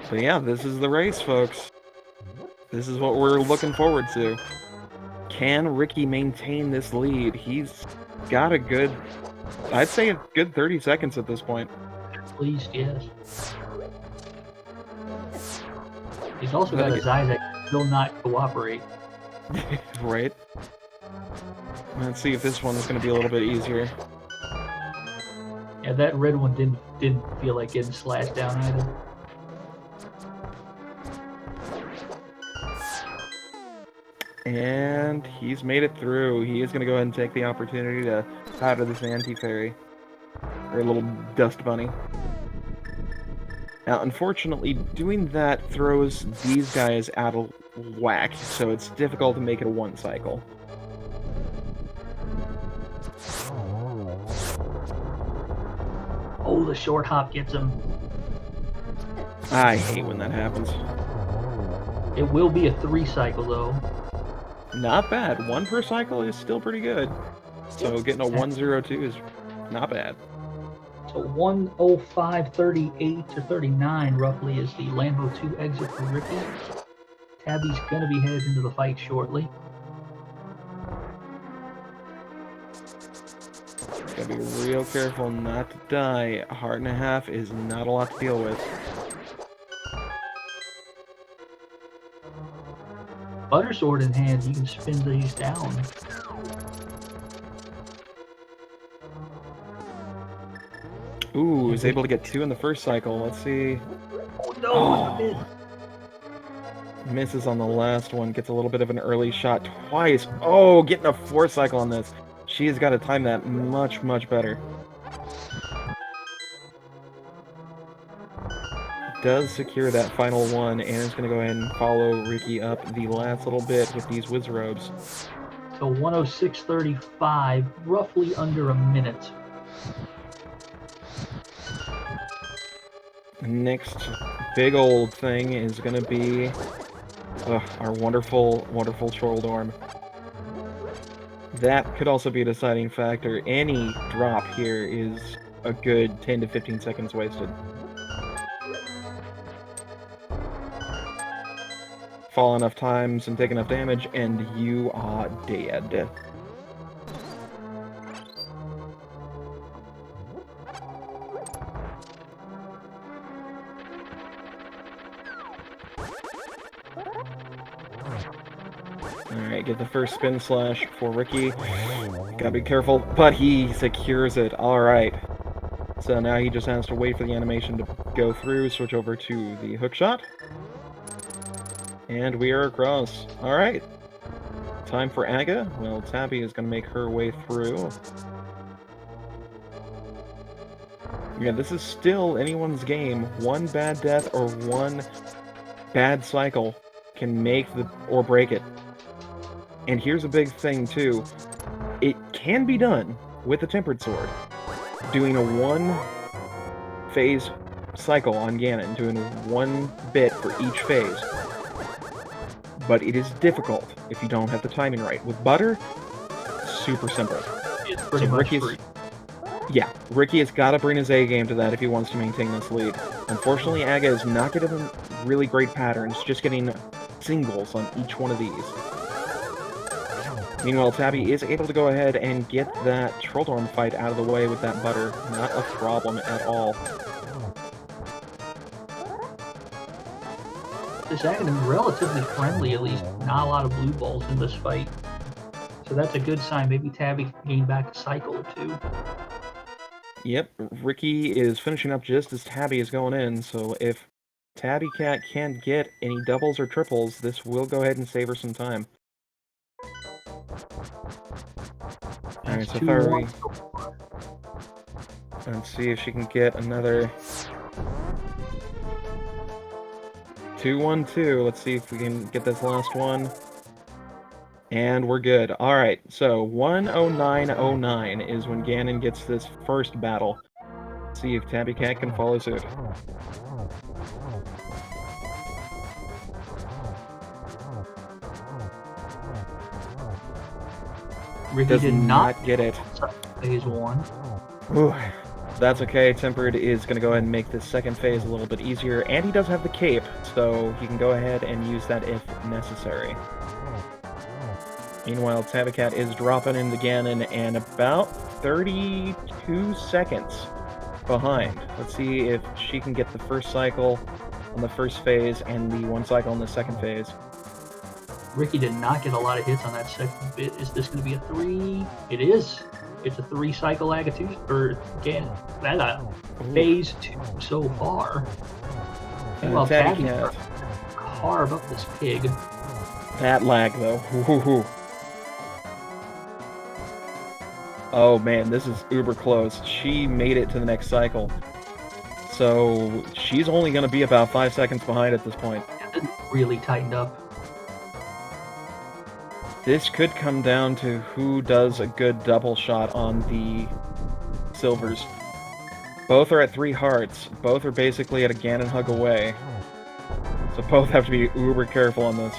So yeah, this is the race, folks. This is what we're looking forward to. Can Ricky maintain this lead? He's got a good I'd say a good 30 seconds at this point. At least, yes. He's also got a Zizek that will not cooperate. Right. Let's see if this one is going to be a little bit easier. Yeah, that red one didn't feel like getting slashed down either. And he's made it through. He is going to go ahead and take the opportunity to powder this anti-fairy. Or a little dust bunny. Now, unfortunately, doing that throws these guys out of whack, so it's difficult to make it a one cycle. Oh, the short hop gets him. I hate when that happens. It will be a 3 cycle, though. Not bad. 1 per cycle is still pretty good. So getting a 102 is not bad. So 105.38 to 39 roughly is the Lambo 2 exit for Ricky. Tabby's going to be headed into the fight shortly. Gotta be real careful not to die. A heart and a half is not a lot to deal with. Butter sword in hand, you can spin these down. Ooh, is able to get 2 in the first cycle. Let's see. Oh no! Oh. Misses on the last one. Gets a little bit of an early shot twice. Oh, getting a 4 cycle on this. She has got to time that much, much better. Does secure that final one, and is going to go ahead and follow Ricky up the last little bit with these whiz robes. So 106.35, roughly under a minute. Next big old thing is going to be our wonderful, wonderful Trolldorm. That could also be a deciding factor. Any drop here is a good 10 to 15 seconds wasted. Fall enough times and take enough damage, and you are dead. Alright, get the first spin slash for Ricky. Gotta be careful, but he secures it. Alright. So now he just has to wait for the animation to go through, switch over to the hook shot. And we are across. Alright. Time for Aga. Well, Tabby is going to make her way through. Yeah, this is still anyone's game. One bad death or one bad cycle can make or break it. And here's a big thing, too. It can be done with a Tempered Sword. Doing a 1-phase cycle on Ganon. Doing 1 bit for each phase. But it is difficult if you don't have the timing right. With Butter, super simple. It's pretty much free. Yeah, Ricky has got to bring his A game to that if he wants to maintain this lead. Unfortunately, Aga is not getting really great patterns, just getting singles on each one of these. Meanwhile, Tabby is able to go ahead and get that Trolldorm fight out of the way with that Butter. Not a problem at all. This Aghanim relatively friendly, at least. Not a lot of blue balls in this fight. So that's a good sign. Maybe Tabby can gain back a cycle or 2. Yep, Ricky is finishing up just as Tabby is going in, so if Tabbycat can't get any doubles or triples, this will go ahead and save her some time. Alright, so Fiery. Let's see if she can get another 2-1-2. Let's see if we can get this last one. And we're good. Alright, so 109.09 is when Ganon gets this first battle. Let's see if Tabbycat can follow suit. Ricky did not get it. Phase 1. Ooh, that's okay. Tempered is going to go ahead and make this second phase a little bit easier, and he does have the cape, so he can go ahead and use that if necessary. Meanwhile, Tabbycat is dropping into Ganon, and about 32 seconds behind. Let's see if she can get the first cycle on the first phase and the one cycle on the second phase. Ricky did not get a lot of hits on that second bit. Is this going to be a 3? It is. It's a 3 cycle Agatus, or again, phase 2 so far. Well, Tabbycat carve up this pig. That lag though. Ooh. Oh man, this is uber close. She made it to the next cycle. So she's only going to be about 5 seconds behind at this point. It really tightened up. This could come down to who does a good double shot on the silvers. Both are at 3 hearts. Both are basically at a Ganon hug away. So both have to be uber careful on this.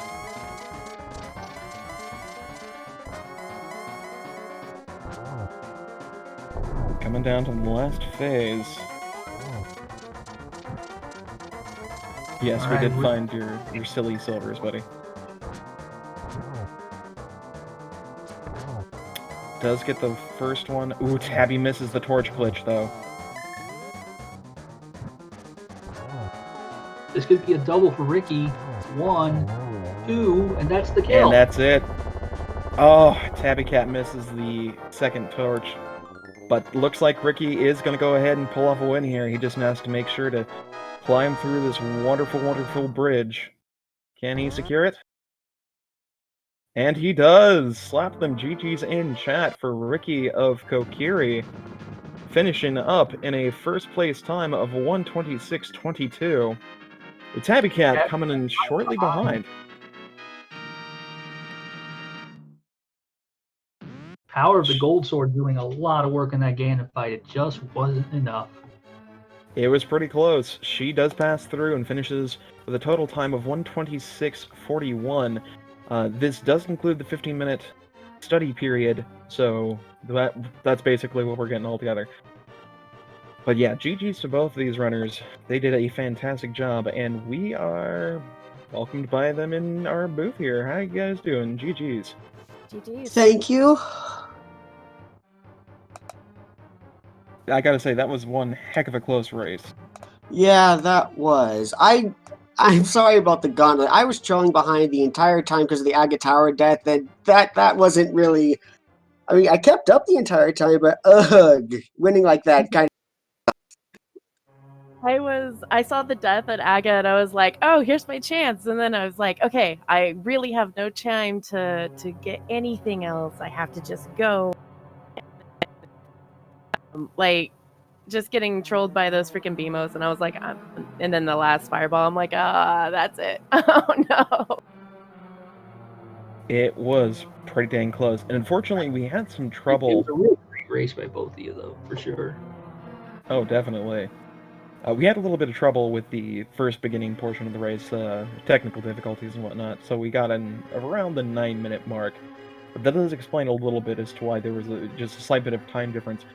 Coming down to the last phase. Yes, we did find your silly silvers, buddy. Does get the first one. Ooh, Tabby misses the torch glitch, though. This could be a double for Ricky. 1, 2, and that's the kill. And that's it. Oh, Tabbycat misses the second torch. But looks like Ricky is going to go ahead and pull off a win here. He just has to make sure to climb through this wonderful, wonderful bridge. Can he secure it? And he does! Slap them GG's in chat for RickyofKokiri, finishing up in a first place time of 1:26.22. With Tabbycat coming in shortly behind. Power of the Gold Sword doing a lot of work in that Ganon fight. It just wasn't enough. It was pretty close. She does pass through and finishes with a total time of 1:26.41. This does include the 15-minute study period, so that's basically what we're getting all together. But yeah, GG's to both of these runners. They did a fantastic job, and we are welcomed by them in our booth here. How you guys doing? GG's. GG's. Thank you. I gotta say, that was one heck of a close race. Yeah, that was. I'm sorry about the gauntlet. I was trailing behind the entire time because of the Agatawa death, and that wasn't really... I mean, I kept up the entire time, but winning like that kind of... I saw the death at Aga, and I was like, oh, here's my chance. And then I was like, okay, I really have no time to get anything else. I have to just go. Like, just getting trolled by those freaking BMOs, and I was like, and then the last fireball, I'm like, that's it. Oh no. It was pretty dang close, and unfortunately, we had some trouble. It was a really great race by both of you, though, for sure. Oh, definitely. We had a little bit of trouble with the first beginning portion of the race, technical difficulties and whatnot, so we got in around the 9-minute mark. But that does explain a little bit as to why there was just a slight bit of time difference.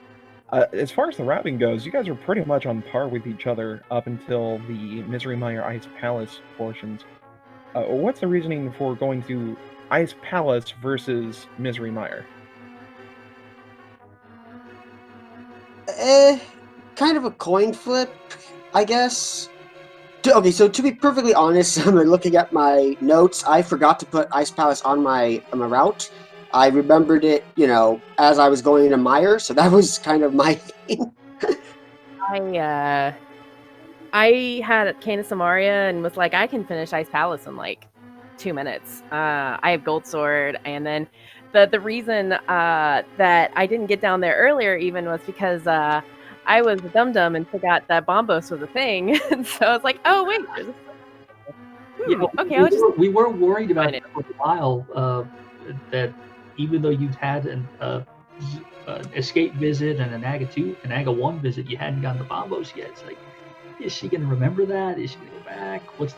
As far as the routing goes, you guys are pretty much on par with each other up until the Misery Mire Ice Palace portions. What's the reasoning for going to Ice Palace versus Misery Mire? Kind of a coin flip, I guess. Okay, so to be perfectly honest, I'm looking at my notes. I forgot to put Ice Palace on my route. I remembered it, as I was going into Mire, so that was kind of my thing. I had Cane of Samaria and was like, I can finish Ice Palace in like 2 minutes. I have Gold Sword, and then the reason that I didn't get down there earlier even was because I was a dum-dum and forgot that Bombos was a thing. And so I was like, oh, wait. Okay, we were worried about it for a while, that even though you've had an escape visit and an Aga 1 visit, you hadn't gotten the Bombos yet. It's like, is she going to remember that? Is she going to go back? What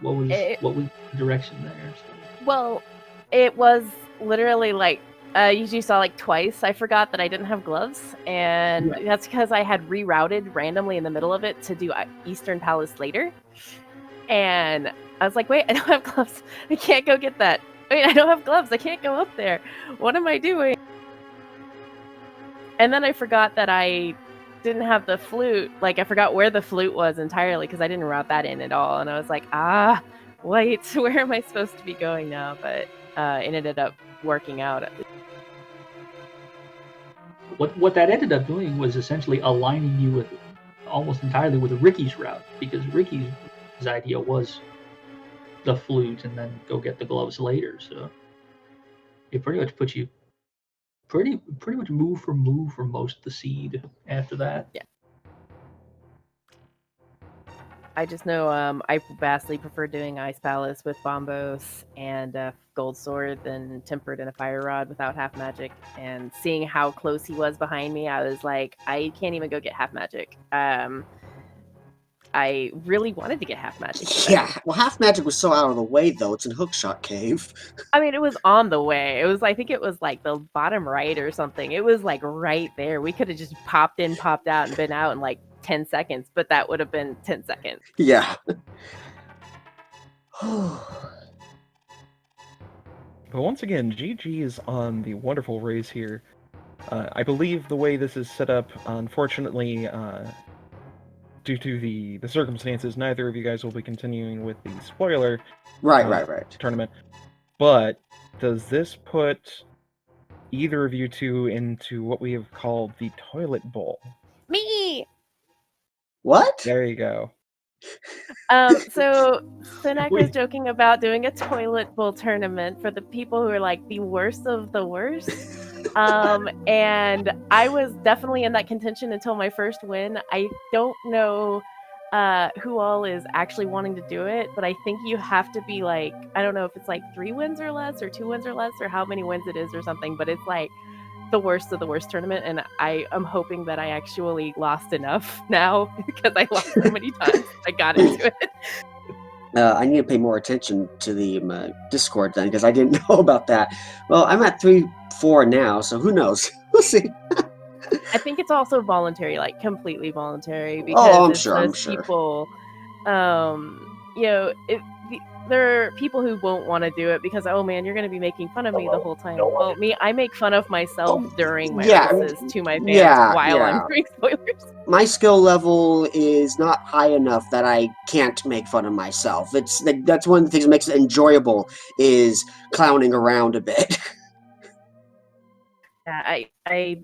was the direction there? So. Well, it was literally like, you saw like twice. I forgot that I didn't have gloves, and that's because I had rerouted randomly in the middle of it to do Eastern Palace later. And I was like, wait, I don't have gloves. I can't go get that. Wait, I don't have gloves. I can't go up there. What am I doing? And then I forgot that I didn't have the flute. Like, I forgot where the flute was entirely because I didn't route that in at all. And I was like, wait, where am I supposed to be going now? But it ended up working out. What that ended up doing was essentially aligning you with almost entirely with Ricky's route, because Ricky's idea was the flute and then go get the gloves later. So it pretty much puts you pretty much move for most of the seed after that. Yeah. I just know I vastly prefer doing Ice Palace with Bombos and Gold Sword than Tempered and a Fire Rod without half magic. And seeing how close he was behind me, I was like, I can't even go get half magic. I really wanted to get half magic. Yeah, well, half magic was so out of the way, though. It's in Hookshot Cave. I mean, it was on the way. It was, I think it was like the bottom right or something. It was like right there. We could have just popped in, popped out, and been out in like 10 seconds, but that would have been 10 seconds. Yeah. But once again, GG's on the wonderful race here. I believe the way this is set up, unfortunately, due to the circumstances, neither of you guys will be continuing with the spoiler Right. tournament. But does this put either of you two into what we have called the toilet bowl? Me! What? There you go. So Sinek was joking about doing a toilet bowl tournament for the people who are like the worst of the worst. And I was definitely in that contention until my first win. I don't know who all is actually wanting to do it, but I think you have to be like, I don't know if it's like 3 wins or less or 2 wins or less or how many wins it is or something, but it's like the worst of the worst tournament, and I am hoping that I actually lost enough now because I lost so many times. I got into it. I need to pay more attention to the Discord then, because I didn't know about that. Well, I'm at 3-4 now, so who knows? We'll see. I think it's also voluntary, like completely voluntary, because I'm sure. People, you know, there are people who won't want to do it because, oh man, you're going to be making fun of me the whole time. Well, I make fun of myself during my races to my fans while I'm doing spoilers. My skill level is not high enough that I can't make fun of myself. That's one of the things that makes it enjoyable, is clowning around a bit. Yeah,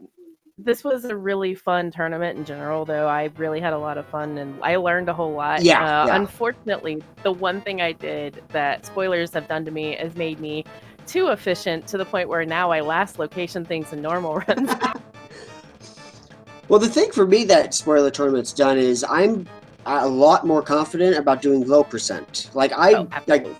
this was a really fun tournament in general, though. I really had a lot of fun, and I learned a whole lot. Yeah. Unfortunately, the one thing I did that spoilers have done to me has made me too efficient to the point where now I last location things in normal runs. Well, the thing for me that spoiler tournament's done is I'm a lot more confident about doing low percent. Like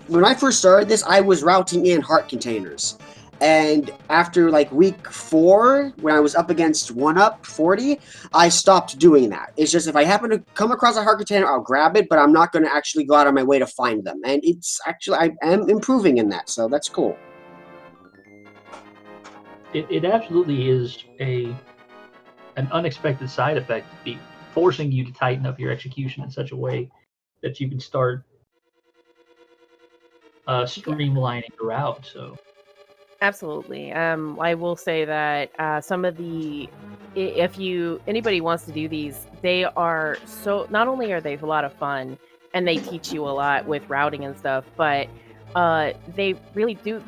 when I first started this, I was routing in heart containers. And after like week 4, when I was up against 1-up 40, I stopped doing that. It's just if I happen to come across a heart container, I'll grab it, but I'm not going to actually go out of my way to find them. And it's actually, I am improving in that, so that's cool. It absolutely is an unexpected side effect to be forcing you to tighten up your execution in such a way that you can start streamlining your route. So. Absolutely. I will say that some of if anybody wants to do these, they are not only are they a lot of fun and they teach you a lot with routing and stuff, but they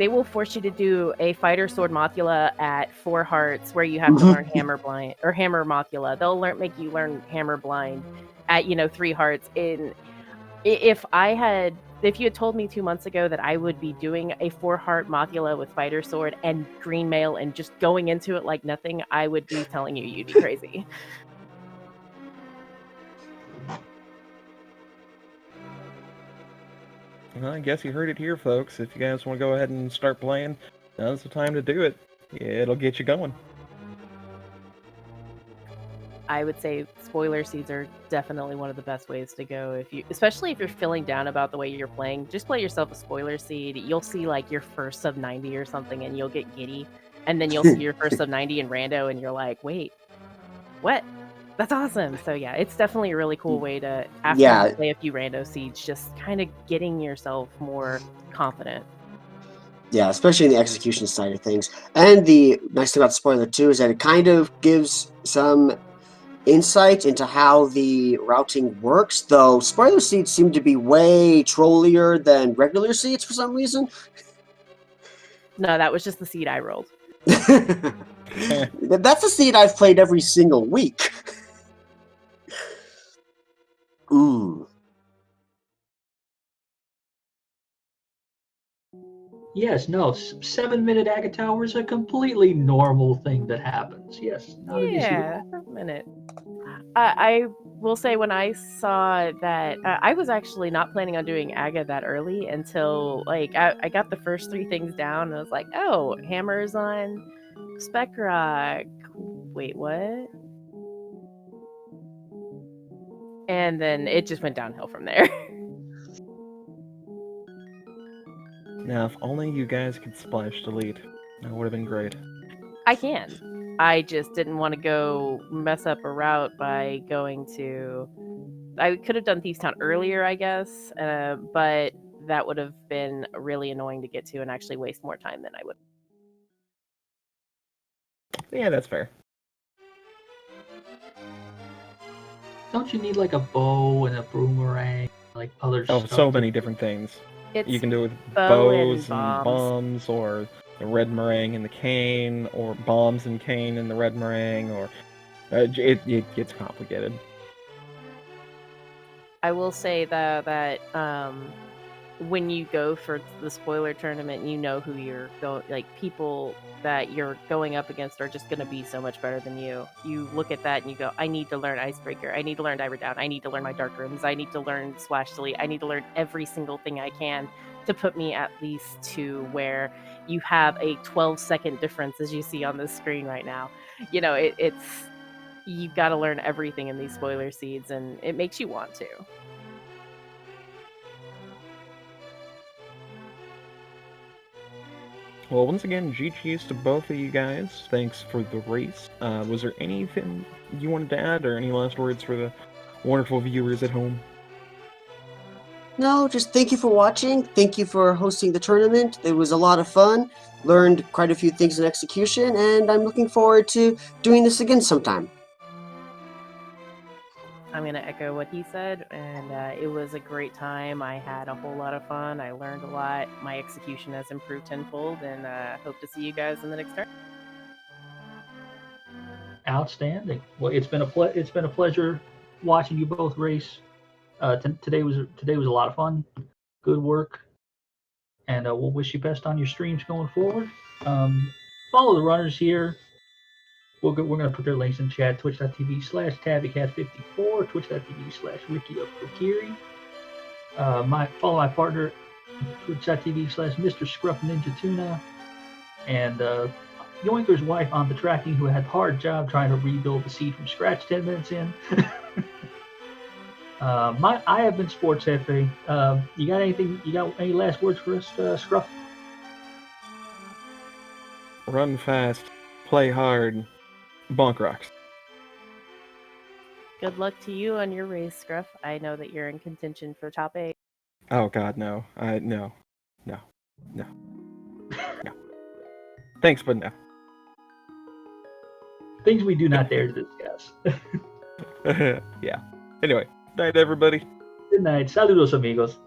will force you to do a fighter sword Mothula at 4 hearts where you have to learn hammer blind or hammer Mothula. They'll make you learn hammer blind at 3 hearts. If you had told me 2 months ago that I would be doing a 4-heart Mothula with fighter sword and green mail and just going into it like nothing, I would be telling you you'd be crazy. Well, I guess you heard it here, folks. If you guys want to go ahead and start playing, now's the time to do it. It'll get you going. I would say spoiler seeds are definitely one of the best ways to go. Especially if you're feeling down about the way you're playing, just play yourself a spoiler seed. You'll see like your first sub 90 or something, and you'll get giddy. And then you'll see your first sub 90 in rando, and you're like, wait, what? That's awesome. So yeah, it's definitely a really cool way to, after you play a few rando seeds, just kind of getting yourself more confident. Yeah, especially in the execution side of things. And the nice thing about spoiler 2 is that it kind of gives some insight into how the routing works, though spoiler seeds seem to be way trollier than regular seeds for some reason. No, that was just the seed I rolled. That's a seed I've played every single week. Ooh. Yes, no, 7-minute Agatower is a completely normal thing that happens. Yes, not an issue at Yeah, all. a minute. I will say when I saw that, I was actually not planning on doing Aga that early until like I got the first 3 things down and I was like, oh, hammers on Spec Rock. Wait, what? And then it just went downhill from there. Now, if only you guys could splash delete. That would have been great. I can. I just didn't want to go mess up a route by going to. I could have done Thieves Town earlier, I guess, but that would have been really annoying to get to and actually waste more time than I would. Yeah, that's fair. Don't you need like a bow and a boomerang, like other Oh, stuff? so many different things. It's You can do it with bow bows and and bombs, or the red meringue and the cane, or bombs and cane and the red meringue, or it gets complicated. I will say that when you go for the spoiler tournament, you know who you're going. Like people that you're going up against are just going to be so much better than you. You look at that and you go, I need to learn Icebreaker. I need to learn Diver Down. I need to learn my Dark Rooms. I need to learn Slash Delete. I need to learn every single thing I can to put me at least to where you have a 12-second difference, as you see on the screen right now. You know, it's you've got to learn everything in these spoiler seeds, and it makes you want to. Well, once again, GG's to both of you guys. Thanks for the race. Was there anything you wanted to add, or any last words for the wonderful viewers at home? No, just thank you for watching. Thank you for hosting the tournament. It was a lot of fun. Learned quite a few things in execution, and I'm looking forward to doing this again sometime. I'm going to echo what he said, and it was a great time. I had a whole lot of fun. I learned a lot. My execution has improved tenfold, and hope to see you guys in the next turn. Outstanding. Well, it's been a pleasure watching you both race. Today was a lot of fun. Good work, and we'll wish you best on your streams going forward. Follow the runners here. We're going to put their links in chat. Twitch.tv/Tabbycat54, Twitch.tv/RickyofKokiri. Follow my partner, Twitch.tv/Mr. Scruff Ninja Tuna, and Yoinker's wife on the tracking, who had a hard job trying to rebuild the seed from scratch 10 minutes in. I have been Sports Hefe. You got anything? You got any last words for us, Scruff? Run fast, play hard, bonk rocks. Good luck to you on your race, Scruff. I know that you're in contention for top 8. Oh God, no. No. Thanks, but no. Things we do not dare to discuss. Yeah. Anyway, night, everybody. Good night. Saludos, amigos.